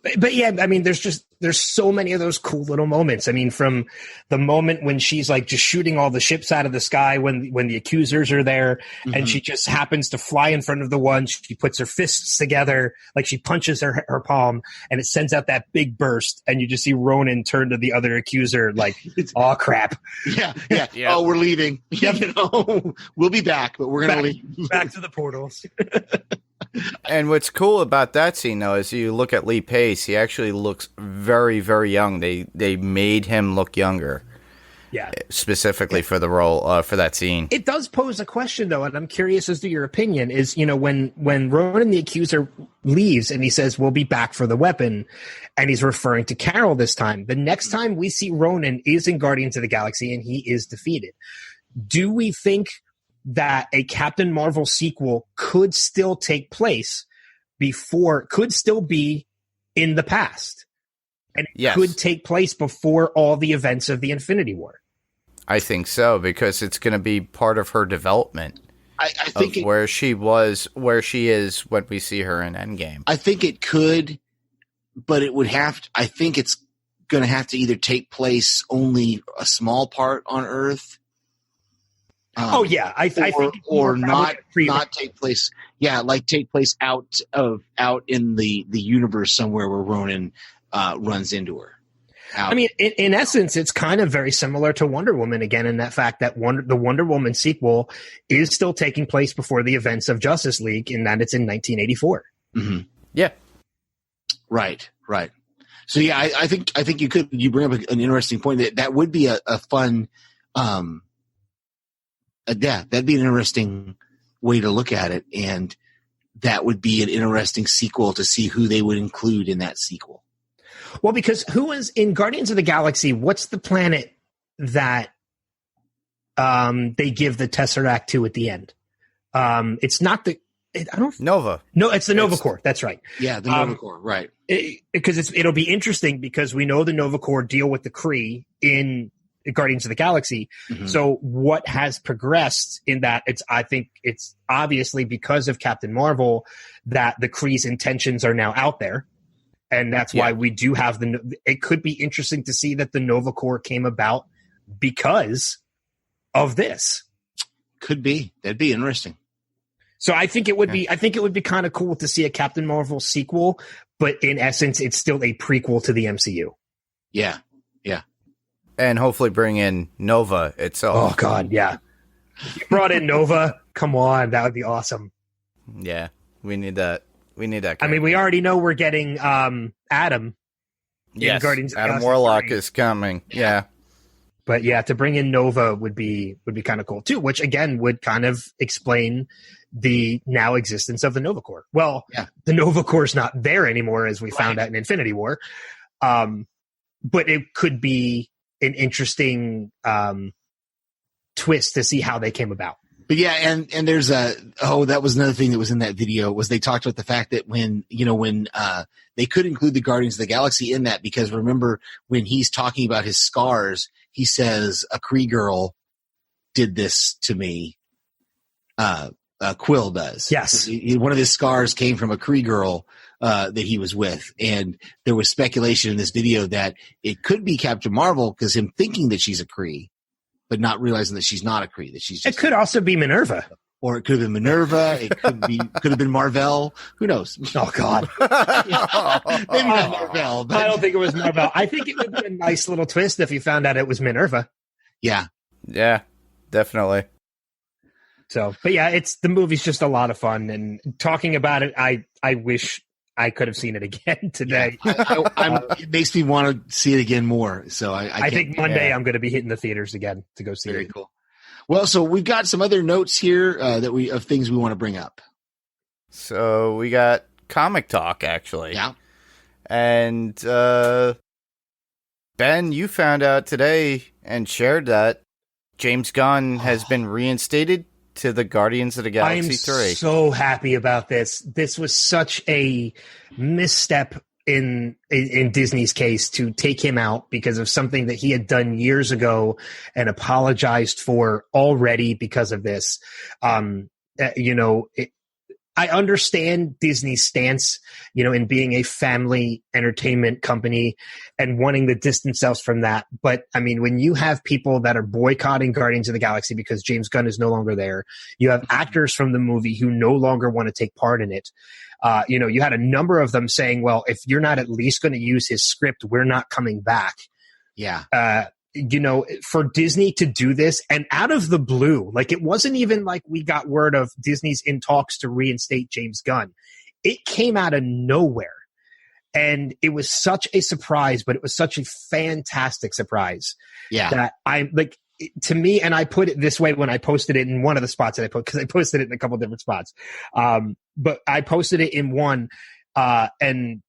But yeah, there's so many of those cool little moments. From the moment when she's like just shooting all the ships out of the sky when the accusers are there, and she just happens to fly in front of the one, she puts her fists together, like she punches her palm, and it sends out that big burst, and you just see Ronan turn to the other accuser like, oh crap. Yeah. Oh, we're leaving. Yep. We'll be back, but we're going to leave. Back to the portals. And what's cool about that scene, though, is you look at Lee Pace. He actually looks very, very young. They made him look younger, specifically for the role for that scene. It does pose a question, though, and I'm curious as to your opinion. Is when Ronan the Accuser leaves and he says we'll be back for the weapon, and he's referring to Carol this time. The next time we see Ronan is in Guardians of the Galaxy, and he is defeated. Do we think that a Captain Marvel sequel could still take place could still be in the past, and could take place before all the events of the Infinity War? I think so, because it's going to be part of her development. I think where she is when we see her in Endgame. I think it could, but it would I think it's going to have to either take place only a small part on Earth. I think or not take place. Yeah, like take place out in the universe somewhere where Ronan runs into her. In essence, it's kind of very similar to Wonder Woman again, in that fact that the Wonder Woman sequel is still taking place before the events of Justice League, in that it's in 1984. Mm-hmm. Yeah, right. So yeah, I think you bring up an interesting point that would be a fun. That'd be an interesting way to look at it, and that would be an interesting sequel to see who they would include in that sequel. Well, because who is in Guardians of the Galaxy? What's the planet that they give the Tesseract to at the end? It's not Nova. No, it's the Nova Corps. That's right. Yeah, the Nova Corps. Right. Because it'll be interesting because we know the Nova Corps deal with the Kree in Guardians of the Galaxy. Mm-hmm. So what has progressed in that? I think it's obviously because of Captain Marvel that the Kree's intentions are now out there. And that's why we do have it could be interesting to see that the Nova Corps came about because of this. Could be. That'd be interesting. So I think it would be kind of cool to see a Captain Marvel sequel, but in essence, it's still a prequel to the MCU. Yeah. And hopefully bring in Nova itself. Oh God, yeah. If you brought in Nova, come on, that would be awesome. Yeah, we need that. We need that. I mean, we already know we're getting Adam. Yes, Guardians of the Adam Galaxy Warlock 3. is coming. Yeah. But yeah, to bring in Nova would be kind of cool too, which again would kind of explain the now existence of the Nova Corps. Well, the Nova Corps is not there anymore, as we found out in Infinity War. But it could be an interesting twist to see how they came about. But yeah, and there's that was another thing that was in that video was they talked about the fact that when they could include the Guardians of the Galaxy in that, because remember when he's talking about his scars, he says a Kree girl did this to me. Quill does. Yes. One of his scars came from a Kree girl that he was with. And there was speculation in this video that it could be Captain Marvel because him thinking that she's a Kree, but not realizing that she's not a Kree, that she's just it could also be Minerva. Or it could have been Minerva. It could have been Marvel. Who knows? Oh God. Maybe not Marvel, but I don't think it was Marvel. I think it would be a nice little twist if you found out it was Minerva. yeah. Yeah, definitely. So, but yeah, the movie's just a lot of fun, and talking about it, I wish I could have seen it again today. It makes me want to see it again more. So I think Monday I'm going to be hitting the theaters again to go see very it. cool. Well, so we've got some other notes here of things we want to bring up. So we got comic talk, actually. Yeah. And Ben, you found out today and shared that James Gunn has been reinstated to the Guardians of the Galaxy 3. I'm so happy about this. This was such a misstep in Disney's case to take him out because of something that he had done years ago and apologized for already because of this. I understand Disney's stance, in being a family entertainment company and wanting to distance themselves from that. But I mean, when you have people that are boycotting Guardians of the Galaxy because James Gunn is no longer there, you have actors from the movie who no longer want to take part in it. You had a number of them saying, well, if you're not at least going to use his script, we're not coming back. Yeah. For Disney to do this and out of the blue, like it wasn't even like we got word of Disney's in talks to reinstate James Gunn. It came out of nowhere. And it was such a surprise, but it was such a fantastic surprise. Yeah. That I'm like, to me, and I put it this way when I posted it in one of the spots that I put, because I posted it in a couple different spots. But I posted it in one, and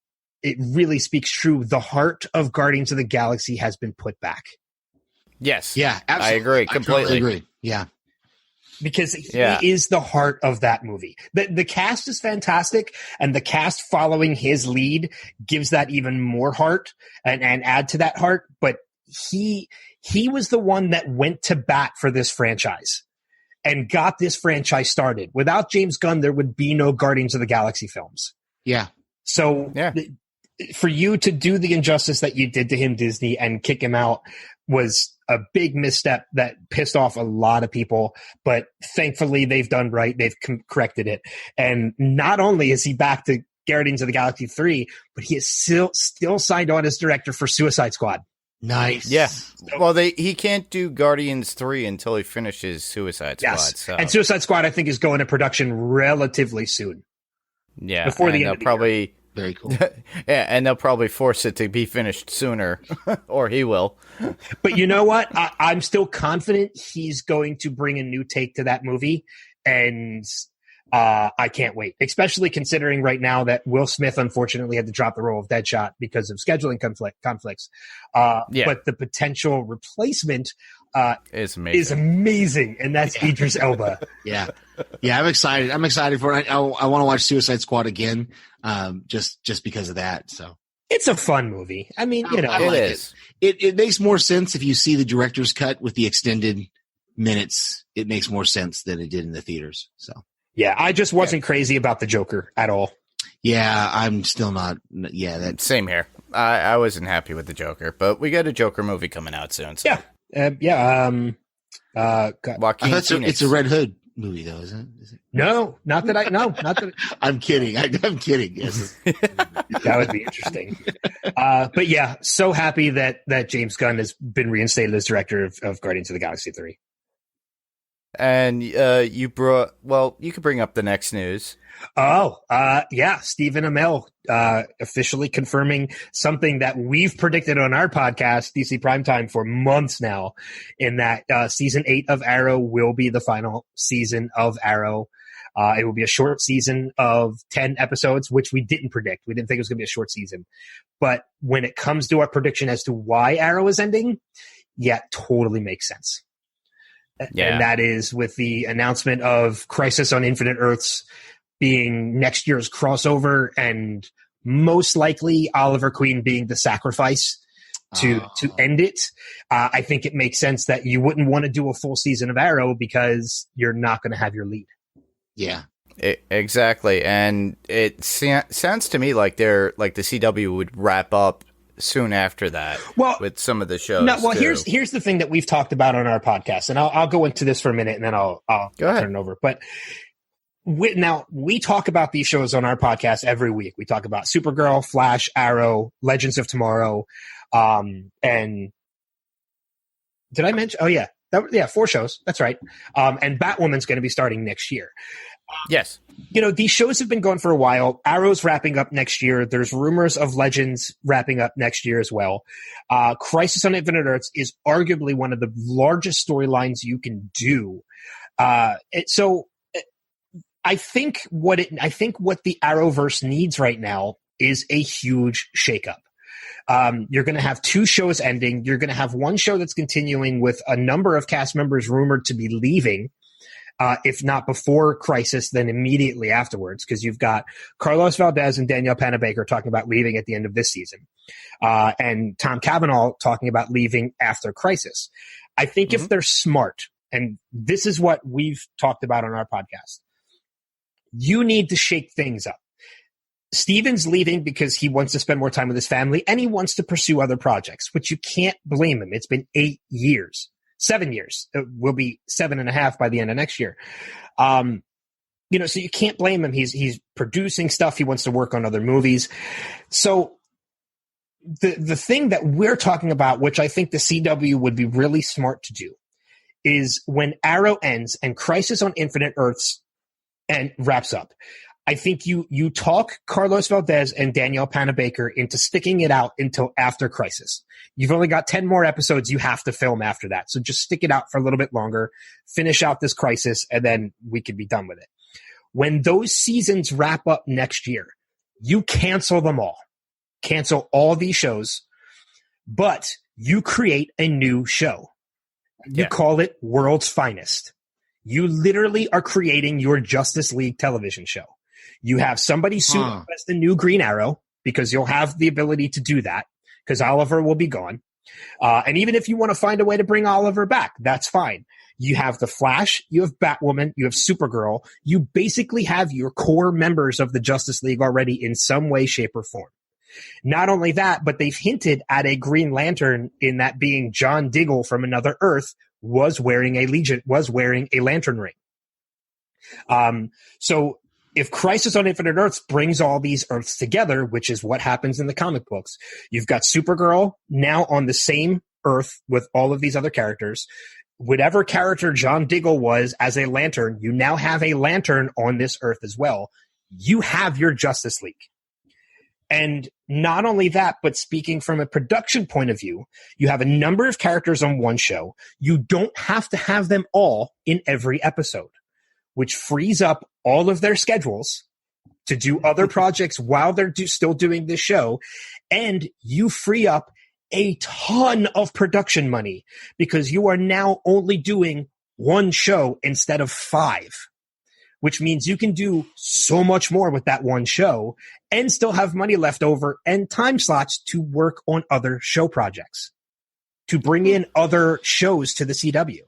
it really speaks true. The heart of Guardians of the Galaxy has been put back. Yes. Yeah, absolutely. I agree completely. I totally agree. Yeah. Because he is the heart of that movie. The cast is fantastic, and the cast following his lead gives that even more heart and add to that heart. But he was the one that went to bat for this franchise and got this franchise started. Without James Gunn, there would be no Guardians of the Galaxy films. Yeah. So for you to do the injustice that you did to him, Disney, and kick him out was a big misstep that pissed off a lot of people, but thankfully they've done right. They've corrected it. And not only is he back to Guardians of the Galaxy 3, but he is still signed on as director for Suicide Squad. Nice. Yeah. Well, he can't do Guardians 3 until he finishes Suicide Squad. Yes. So. And Suicide Squad, I think, is going to production relatively soon. Yeah. Before the end of the year. Very cool. Yeah, and they'll probably force it to be finished sooner, or he will. But you know what? I'm still confident he's going to bring a new take to that movie, and I can't wait, especially considering right now that Will Smith unfortunately had to drop the role of Deadshot because of scheduling conflicts. But the potential replacement is amazing, and that's Idris Elba. Yeah. I'm excited. I'm excited for it. I want to watch Suicide Squad again, just because of that. So it's a fun movie. I mean, I like it is. It makes more sense if you see the director's cut with the extended minutes. It makes more sense than it did in the theaters. So yeah, I just wasn't crazy about the Joker at all. Yeah, I'm still not. Yeah, that's same here. I wasn't happy with the Joker, but we got a Joker movie coming out soon. So. Yeah. Joaquin Phoenix. It's a Red Hood movie, though, isn't it? Is it? No, not that. I'm kidding. I'm kidding. Yes. That would be interesting. But yeah, so happy that James Gunn has been reinstated as director of Guardians of the Galaxy 3. And you could bring up the next news. Yeah, Stephen Amell officially confirming something that we've predicted on our podcast, DC Primetime, for months now, in that season 8 of Arrow will be the final season of Arrow. It will be a short season of 10 episodes, which we didn't predict. We didn't think it was going to be a short season. But when it comes to our prediction as to why Arrow is ending, yeah, totally makes sense. Yeah. And that is with the announcement of Crisis on Infinite Earths being next year's crossover, and most likely Oliver Queen being the sacrifice to end it. I think it makes sense that you wouldn't want to do a full season of Arrow because you're not going to have your lead. Yeah. Exactly. And it sounds to me like the CW would wrap up soon after that. Well, with some of the shows. No, well, here's the thing that we've talked about on our podcast, and I'll go into this for a minute, and then I'll turn it over. But we talk about these shows on our podcast every week. We talk about Supergirl, Flash, Arrow, Legends of Tomorrow, and did I mention? Oh yeah, 4 shows. That's right. And Batwoman's going to be starting next year. Yes. These shows have been going for a while. Arrow's wrapping up next year. There's rumors of Legends wrapping up next year as well. Crisis on Infinite Earths is arguably one of the largest storylines you can do. I think what the Arrowverse needs right now is a huge shakeup. You're going to have 2 shows ending. You're going to have one show that's continuing with a number of cast members rumored to be leaving. If not before Crisis, then immediately afterwards, because you've got Carlos Valdez and Danielle Panabaker talking about leaving at the end of this season, and Tom Cavanaugh talking about leaving after Crisis. I think if they're smart, and this is what we've talked about on our podcast, you need to shake things up. Steven's leaving because he wants to spend more time with his family, and he wants to pursue other projects, which you can't blame him. It's been 8 years. 7 years. It will be 7.5 by the end of next year. So you can't blame him. He's producing stuff. He wants to work on other movies. So the thing that we're talking about, which I think the CW would be really smart to do, is when Arrow ends and Crisis on Infinite Earths and wraps up, I think you talk Carlos Valdez and Danielle Panabaker into sticking it out until after Crisis. You've only got 10 more episodes you have to film after that. So just stick it out for a little bit longer, finish out this Crisis, and then we can be done with it. When those seasons wrap up next year, you cancel them all. Cancel all these shows, but you create a new show. You call it World's Finest. You literally are creating your Justice League television show. You have somebody suit up as the new Green Arrow, because you'll have the ability to do that, because Oliver will be gone. And even if you want to find a way to bring Oliver back, that's fine. You have the Flash, you have Batwoman, you have Supergirl. You basically have your core members of the Justice League already in some way, shape, or form. Not only that, but they've hinted at a Green Lantern, in that being John Diggle from Another Earth was wearing a lantern ring. So if Crisis on Infinite Earths brings all these Earths together, which is what happens in the comic books, you've got Supergirl now on the same Earth with all of these other characters. Whatever character John Diggle was as a lantern, you now have a lantern on this Earth as well. You have your Justice League. And not only that, but speaking from a production point of view, you have a number of characters on one show. You don't have to have them all in every episode, which frees up all of their schedules to do other projects while they're still doing this show. And you free up a ton of production money, because you are now only doing one show instead of 5, which means you can do so much more with that one show and still have money left over and time slots to work on other show projects, to bring in other shows to the CW.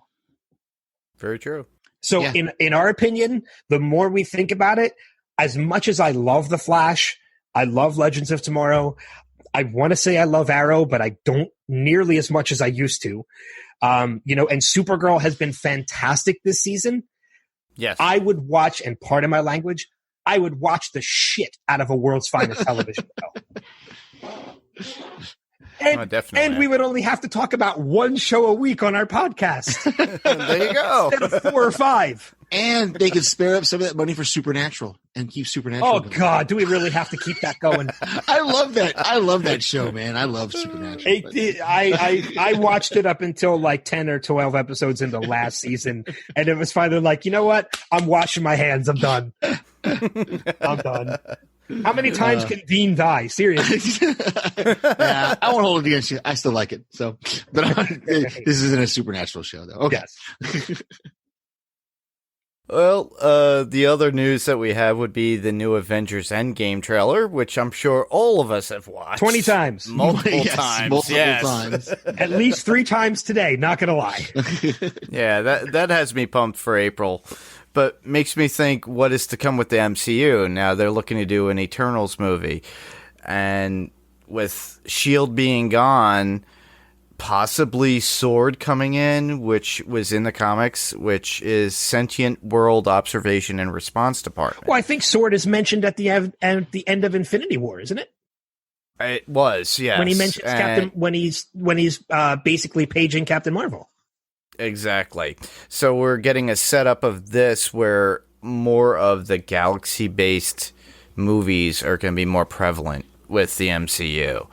Very true. So in our opinion, the more we think about it, as much as I love The Flash, I love Legends of Tomorrow, I want to say I love Arrow, but I don't nearly as much as I used to. And Supergirl has been fantastic this season. Yes. I would watch, and pardon my language, I would watch the shit out of a World's Finest television show. And, definitely. and we would only have to talk about one show a week on our podcast There you go. instead of 4 or 5. And they could spare up some of that money for Supernatural and keep Supernatural. Oh, going. God, do we really have to keep that going? I love that. I love that show, man. I love Supernatural. I watched it up until like 10 or 12 episodes into last season, and it was finally like, you know what? I'm washing my hands. I'm done. I'm done. How many times can Dean die? Seriously. Yeah, I won't hold it against you. I still like it. So, but this isn't a Supernatural show, though. Okay. Yes. Well, the other news that we have would be the new Avengers Endgame trailer, which I'm sure all of us have watched 20 times. multiple Yes, times. multiple Yes. times. At least 3 times today. Not going to lie. Yeah, that has me pumped for April, but makes me think what is to come with the MCU. Now they're looking to do an Eternals movie, and with S.H.I.E.L.D. being gone, possibly S.W.O.R.D. coming in, which was in the comics, which is Sentient World Observation and Response Department. Well, I think S.W.O.R.D. is mentioned at the end of Infinity War, isn't it? It was, yes. When he mentions Captain, when he's basically paging Captain Marvel. Exactly. So we're getting a setup of this where more of the galaxy-based movies are going to be more prevalent with the MCU,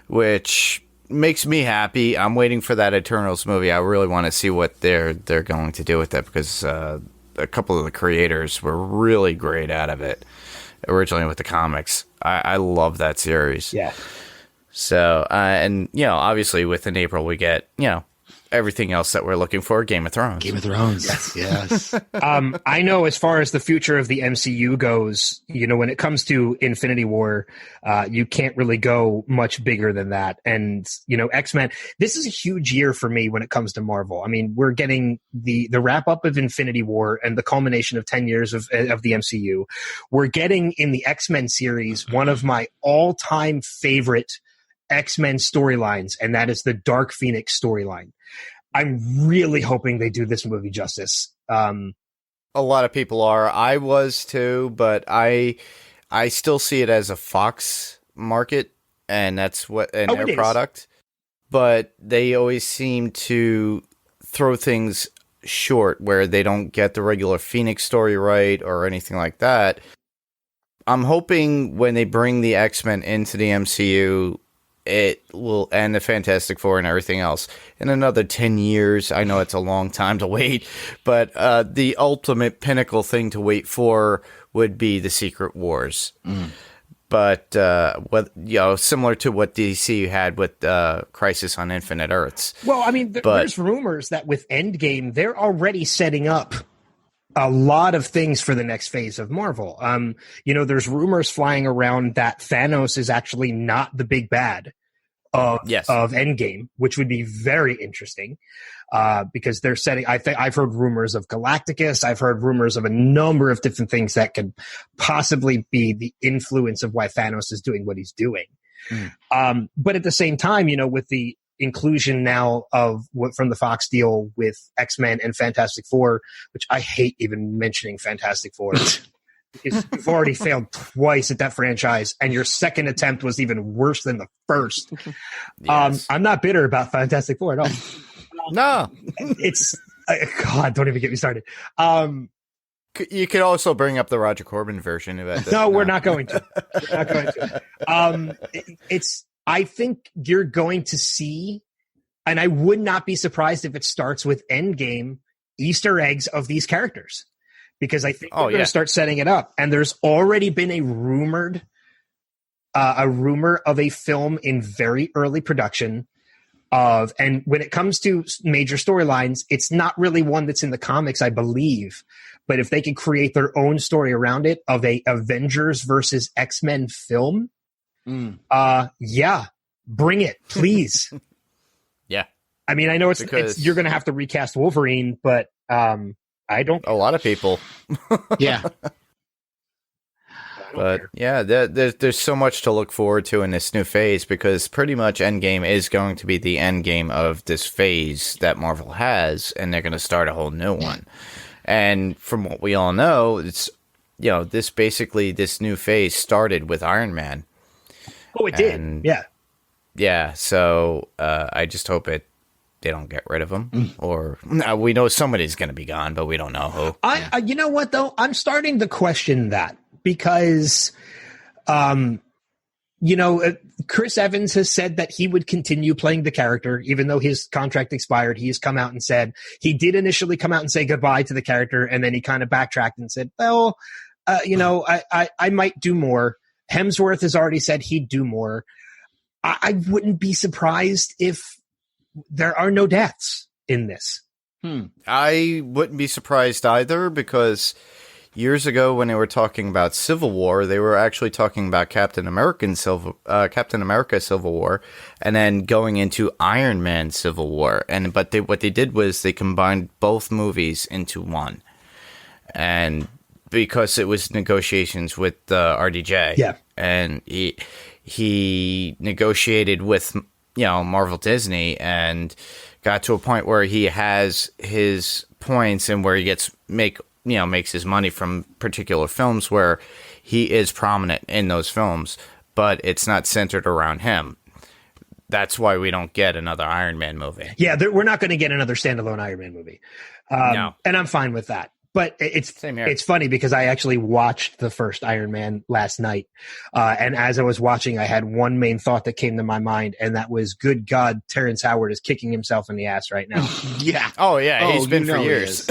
which makes me happy. I'm waiting for that Eternals movie. I really want to see what they're going to do with that, because a couple of the creators were really great out of it originally with the comics. I love that series. Yeah. So, and, obviously within April we get, everything else that we're looking for, Game of Thrones. Game of Thrones. Yes. I know as far as the future of the MCU goes, when it comes to Infinity War, you can't really go much bigger than that. And, X-Men, this is a huge year for me when it comes to Marvel. I mean, we're getting the wrap up of Infinity War and the culmination of 10 years of the MCU. We're getting in the X-Men series one of my all-time favorite X-Men storylines, and that is the Dark Phoenix storyline. I'm really hoping they do this movie justice. A lot of people are. I was too, but I still see it as a Fox market, and that's what their product. But they always seem to throw things short where they don't get the regular Phoenix story right or anything like that. I'm hoping when they bring the X-Men into the MCU, it will end the Fantastic Four and everything else in another 10 years. I know it's a long time to wait, but the ultimate pinnacle thing to wait for would be the Secret Wars. But similar to what DC had with Crisis on Infinite Earths. Well, I mean, there's rumors that with Endgame, they're already setting up a lot of things for the next phase of Marvel. There's rumors flying around that Thanos is actually not the big bad of Endgame, which would be very interesting because they're setting. I've heard rumors of Galacticus. I've heard rumors of a number of different things that could possibly be the influence of why Thanos is doing what he's doing. But at the same time, with the inclusion now of what from the Fox deal with X-Men and Fantastic Four, which I hate even mentioning Fantastic Four because you've already failed twice at that franchise and your second attempt was even worse than the first. Yes. I'm not bitter about Fantastic Four at all. No. It's God, don't even get me started. You could also bring up the Roger Corman version of it. No, we're not going to. We're not going to. I think you're going to see, and I would not be surprised if it starts with Endgame Easter eggs of these characters, because I think they're going to start setting it up. And there's already been a rumor of a film in very early production and when it comes to major storylines, it's not really one that's in the comics, I believe. But if they could create their own story around it of a Avengers versus X-Men film, bring it, please. Yeah. I mean, I know it's you're going to have to recast Wolverine, but I don't. A lot of people. Yeah. But yeah, there's so much to look forward to in this new phase, because pretty much Endgame is going to be the end game of this phase that Marvel has, and they're going to start a whole new one. And from what we all know, it's, this new phase started with Iron Man. Oh, it did. Yeah. Yeah. So I just hope they don't get rid of him, or we know somebody's going to be gone, but we don't know who. You know what though? I'm starting to question that because, Chris Evans has said that he would continue playing the character, even though his contract expired. He has come out and said he did initially come out and say goodbye to the character. And then he kind of backtracked and said, well, I might do more. Hemsworth has already said he'd do more. I wouldn't be surprised if there are no deaths in this. I wouldn't be surprised either, because years ago when they were talking about Civil War, they were actually talking about Captain America Civil War, and then going into Iron Man Civil War. But what they did was they combined both movies into one. And because it was negotiations with RDJ. Yeah. And he negotiated with Marvel Disney and got to a point where he has his points and where he makes his money from particular films where he is prominent in those films, but it's not centered around him. That's why we don't get another Iron Man movie. Yeah, we're not going to get another standalone Iron Man movie. No. And I'm fine with that. But it's funny because I actually watched the first Iron Man last night. And as I was watching, I had one main thought that came to my mind, and that was, good God, Terrence Howard is kicking himself in the ass right now. Yeah. Oh, yeah. He's been for years.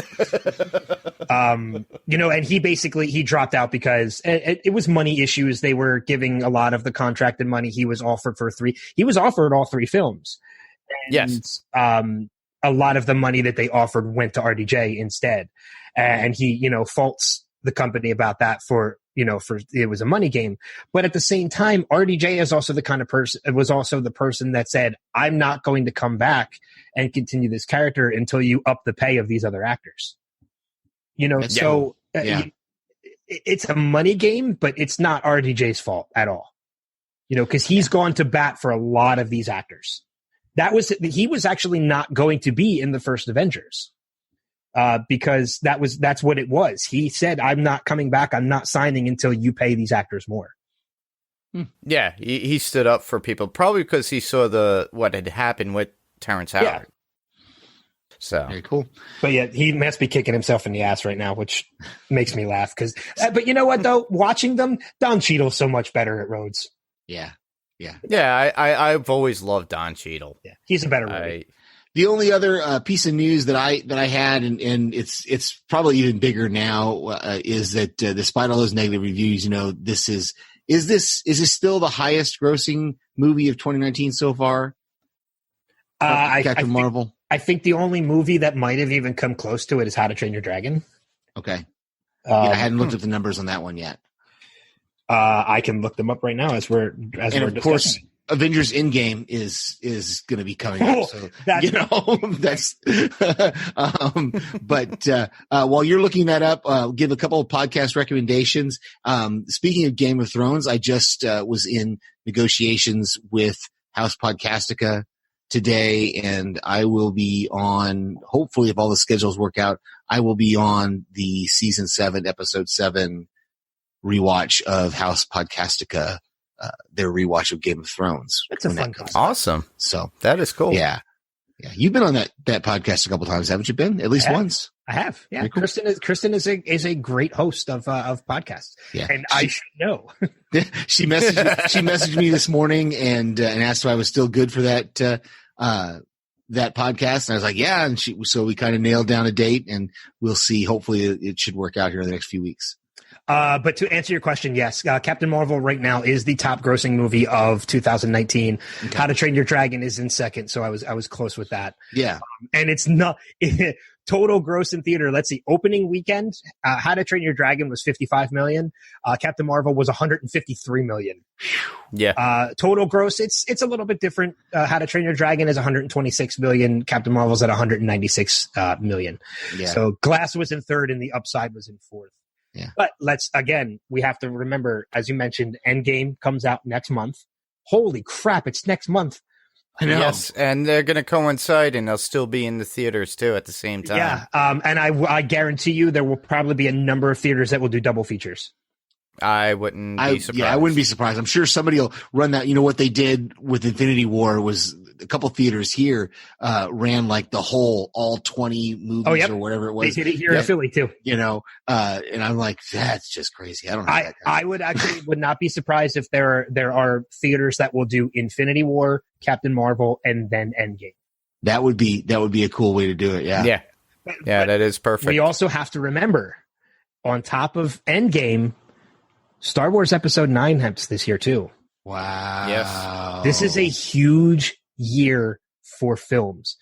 And he dropped out because it was money issues. They were giving a lot of the contracted money. He was offered all three films. And, yes. A lot of the money that they offered went to RDJ instead. And he, faults the company about that for it was a money game. But at the same time, RDJ is also the kind of person, was also the person that said, I'm not going to come back and continue this character until you up the pay of these other actors. It's a money game, but it's not RDJ's fault at all. Because he's gone to bat for a lot of these actors. He was actually not going to be in the first Avengers. Because that's what it was. He said, I'm not coming back. I'm not signing until you pay these actors more. Yeah, he stood up for people, probably because he saw what had happened with Terrence Howard. Yeah. So very cool. But yeah, he must be kicking himself in the ass right now, which makes me laugh. But you know what though? Watching them, Don Cheadle's so much better at Rhodes. Yeah. I've always loved Don Cheadle. Yeah, he's a better Rhodey. The only other piece of news that I had, and it's probably even bigger now, is that despite all those negative reviews, is this still the highest grossing movie of 2019 so far? Captain Marvel. I think the only movie that might have even come close to it is How to Train Your Dragon. Okay. I hadn't looked at the numbers on that one yet. I can look them up right now as we're of course, Avengers Endgame is going to be coming up. So, that's, but while you're looking that up, give a couple of podcast recommendations. Speaking of Game of Thrones, I just was in negotiations with House Podcastica today, and I will be on, hopefully if all the schedules work out, I will be on the season 7, episode 7 rewatch of House Podcastica. Their rewatch of Game of Thrones. That's a fun concept. Awesome. So that is cool. Yeah. You've been on that podcast a couple times, haven't you been? At least once. I have. Yeah. Cool. Kristen is a great host of podcasts. Yeah. And I should know. She messaged me this morning and asked if I was still good for that podcast. And I was like, yeah. And so we kind of nailed down a date, and we'll see. Hopefully it should work out here in the next few weeks. But to answer your question, yes, Captain Marvel right now is the top grossing movie of 2019. Okay. How to Train Your Dragon is in second, so I was close with that. Yeah, and it's not total gross in theater. Let's see, opening weekend, How to Train Your Dragon was 55 million. Captain Marvel was 153 million. Yeah. Total gross, it's a little bit different. How to Train Your Dragon is 126 million. Captain Marvel's at 196 million. Yeah. So Glass was in third, and The Upside was in fourth. Yeah. But we have to remember, as you mentioned, Endgame comes out next month. Holy crap, it's next month. I know. Yes, and they're going to coincide, and they'll still be in the theaters too at the same time. Yeah, and I guarantee you there will probably be a number of theaters that will do double features. I wouldn't be surprised. Yeah, I wouldn't be surprised. I'm sure somebody will run that. You know what they did with Infinity War was a couple theaters here ran like the whole all 20 movies or whatever it was. They did it here in Philly too. You know, and I'm like, that's just crazy. I don't know. I would not be surprised if there are theaters that will do Infinity War, Captain Marvel, and then Endgame. That would be a cool way to do it. Yeah. But that is perfect. We also have to remember, on top of Endgame, Star Wars Episode 9 happens this year too. Wow. Yes. This is a huge year for films.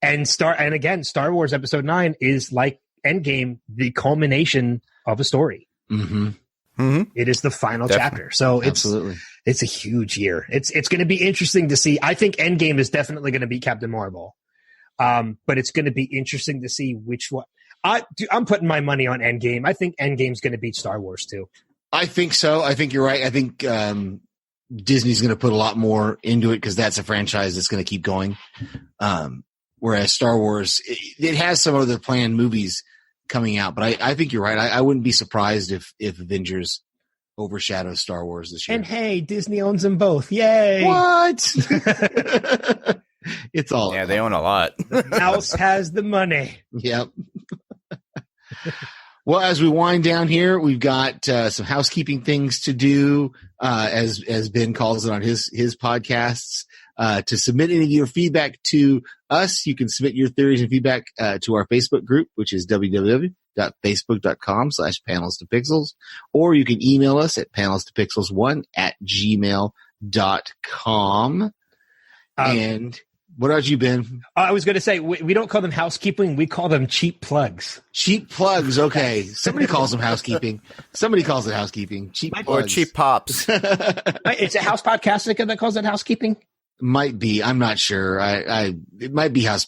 And again, Star Wars Episode 9 is like Endgame, the culmination of a story. Mm-hmm. Mm-hmm. It is the final chapter. So it's a huge year. It's going to be interesting to see. I think Endgame is definitely going to be Captain Marvel. But it's going to be interesting to see which one. I'm putting my money on Endgame. I think Endgame's going to beat Star Wars too. I think so. I think you're right. I think Disney's going to put a lot more into it because that's a franchise that's going to keep going. Whereas Star Wars, it has some other planned movies coming out, but I think you're right. I wouldn't be surprised if Avengers overshadows Star Wars this year. And hey, Disney owns them both. Yay! What? It's all they own a lot. The mouse has the money. Yep. Well, as we wind down here, we've got some housekeeping things to do, as Ben calls it on his podcasts. To submit any of your feedback to us, you can submit your theories and feedback to our Facebook group, which is www.facebook.com/panelstopixels, or you can email us at panelstopixels1@gmail.com. And what about you, Ben? I was going to say, we don't call them housekeeping. We call them cheap plugs. Cheap plugs. Okay. Somebody calls them housekeeping. Somebody calls it housekeeping. Cheap plugs. Or cheap pops. It's a House Podcastica that calls it housekeeping? Might be. I'm not sure. It might be I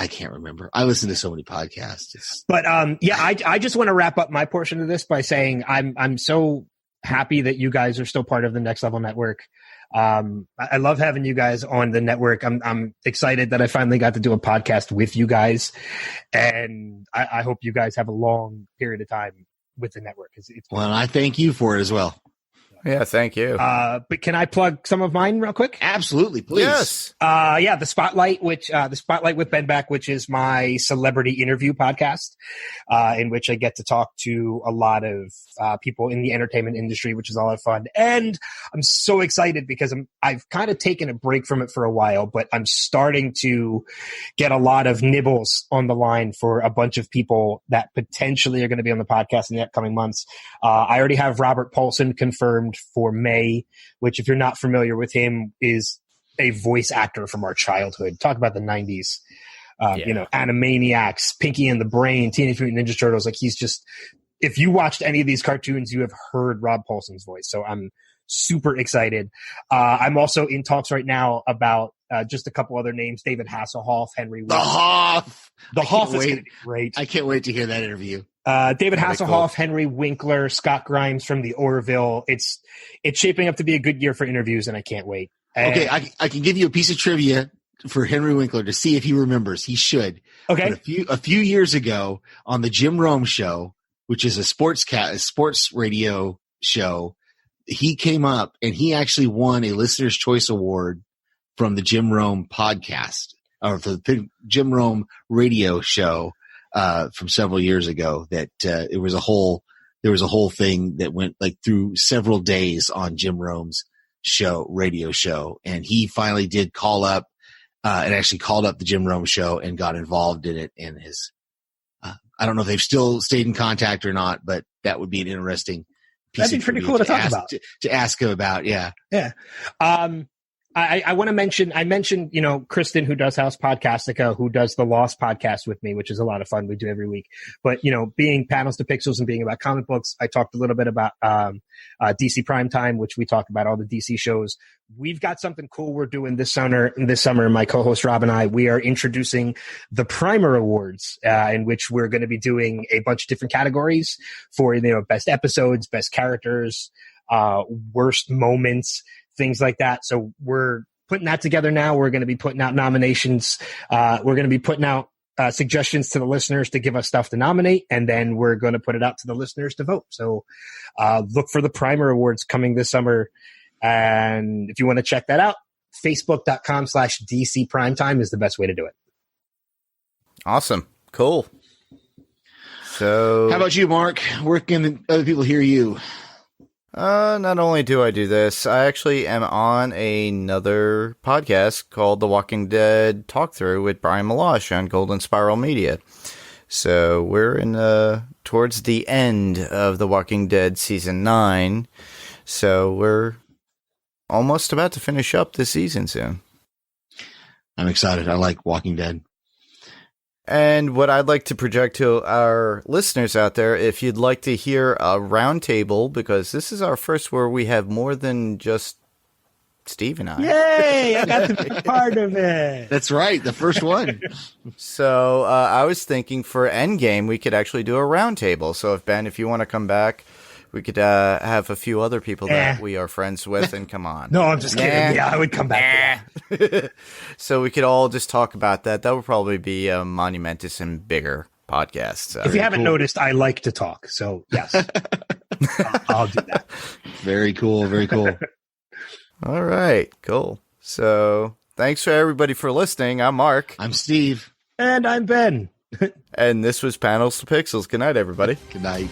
can't remember. I listen to so many podcasts. But I just want to wrap up my portion of this by saying I'm so happy that you guys are still part of the Next Level Network. I love having you guys on the network. I'm excited that I finally got to do a podcast with you guys, and I hope you guys have a long period of time with the network. Well, I thank you for it as well. Yeah, thank you. But can I plug some of mine real quick? Absolutely, please. Yes. The Spotlight, the Spotlight with Ben Beck, which is my celebrity interview podcast, in which I get to talk to a lot of people in the entertainment industry, which is a lot of fun. And I'm so excited because I've kind of taken a break from it for a while, but I'm starting to get a lot of nibbles on the line for a bunch of people that potentially are going to be on the podcast in the upcoming months. I already have Robert Paulson confirmed for May, which, if you're not familiar with him, is a voice actor from our childhood. Talk about the 90s. Animaniacs, Pinky and the Brain, Teenage Mutant Ninja Turtles. Like, he's just, if you watched any of these cartoons, you have heard Rob Paulson's voice. So I'm super excited. I'm also in talks right now about just a couple other names: David Hasselhoff, Henry Winkler. The Hoff is going to be great. I can't wait to hear that interview. David Hasselhoff, Henry Winkler, Scott Grimes from the Orville. It's shaping up to be a good year for interviews, and I can't wait. Okay, I can give you a piece of trivia for Henry Winkler to see if he remembers. He should. Okay. But a few years ago on the Jim Rome Show, which is a sports radio show, he came up and he actually won a Listener's Choice Award from the Jim Rome podcast, or for the Jim Rome radio show from several years ago. That there was a whole thing that went like through several days on Jim Rome's radio show, and he finally did call up and actually called up the Jim Rome Show and got involved in it. And I don't know if they've still stayed in contact or not, but that would be an interesting piece. That'd be pretty cool to talk about. To ask him about, yeah. Yeah. I want to mention, Kristen, who does House Podcastica, who does the Lost podcast with me, which is a lot of fun. We do every week. But, being Panels to Pixels and being about comic books, I talked a little bit about DC Primetime, which we talk about all the DC shows. We've got something cool we're doing this summer. My co-host Rob and I, we are introducing the Primer Awards, in which we're going to be doing a bunch of different categories for, best episodes, best characters, worst moments, things like that. So we're putting that together now. We're going to be putting out nominations. We're going to be putting out suggestions to the listeners to give us stuff to nominate, and then we're going to put it out to the listeners to vote. So look for the Primer Awards coming this summer. And if you want to check that out, facebook.com/DC Primetime is the best way to do it. Awesome. Cool. So, How about you, Mark? Where can other people hear you? not only do I do this, I actually am on another podcast called The Walking Dead Talk Through with Brian Malosh on Golden Spiral Media. So we're in towards the end of The Walking Dead season 9. So we're almost about to finish up this season soon. I'm excited. I like Walking Dead. And what I'd like to project to our listeners out there, if you'd like to hear a roundtable, because this is our first where we have more than just Steve and I. Yay! I got to be part of it. That's right. The first one. So I was thinking for Endgame, we could actually do a roundtable. So if you want to come back, we could have a few other people that we are friends with and come on. No, I'm just kidding. Yeah, I would come back to that. So we could all just talk about that. That would probably be a monumentous and bigger podcast. So. If you haven't noticed, I like to talk. So, yes, I'll do that. Very cool. Very cool. All right, cool. So thanks for everybody for listening. I'm Mark. I'm Steve. And I'm Ben. And this was Panels to Pixels. Good night, everybody. Good night.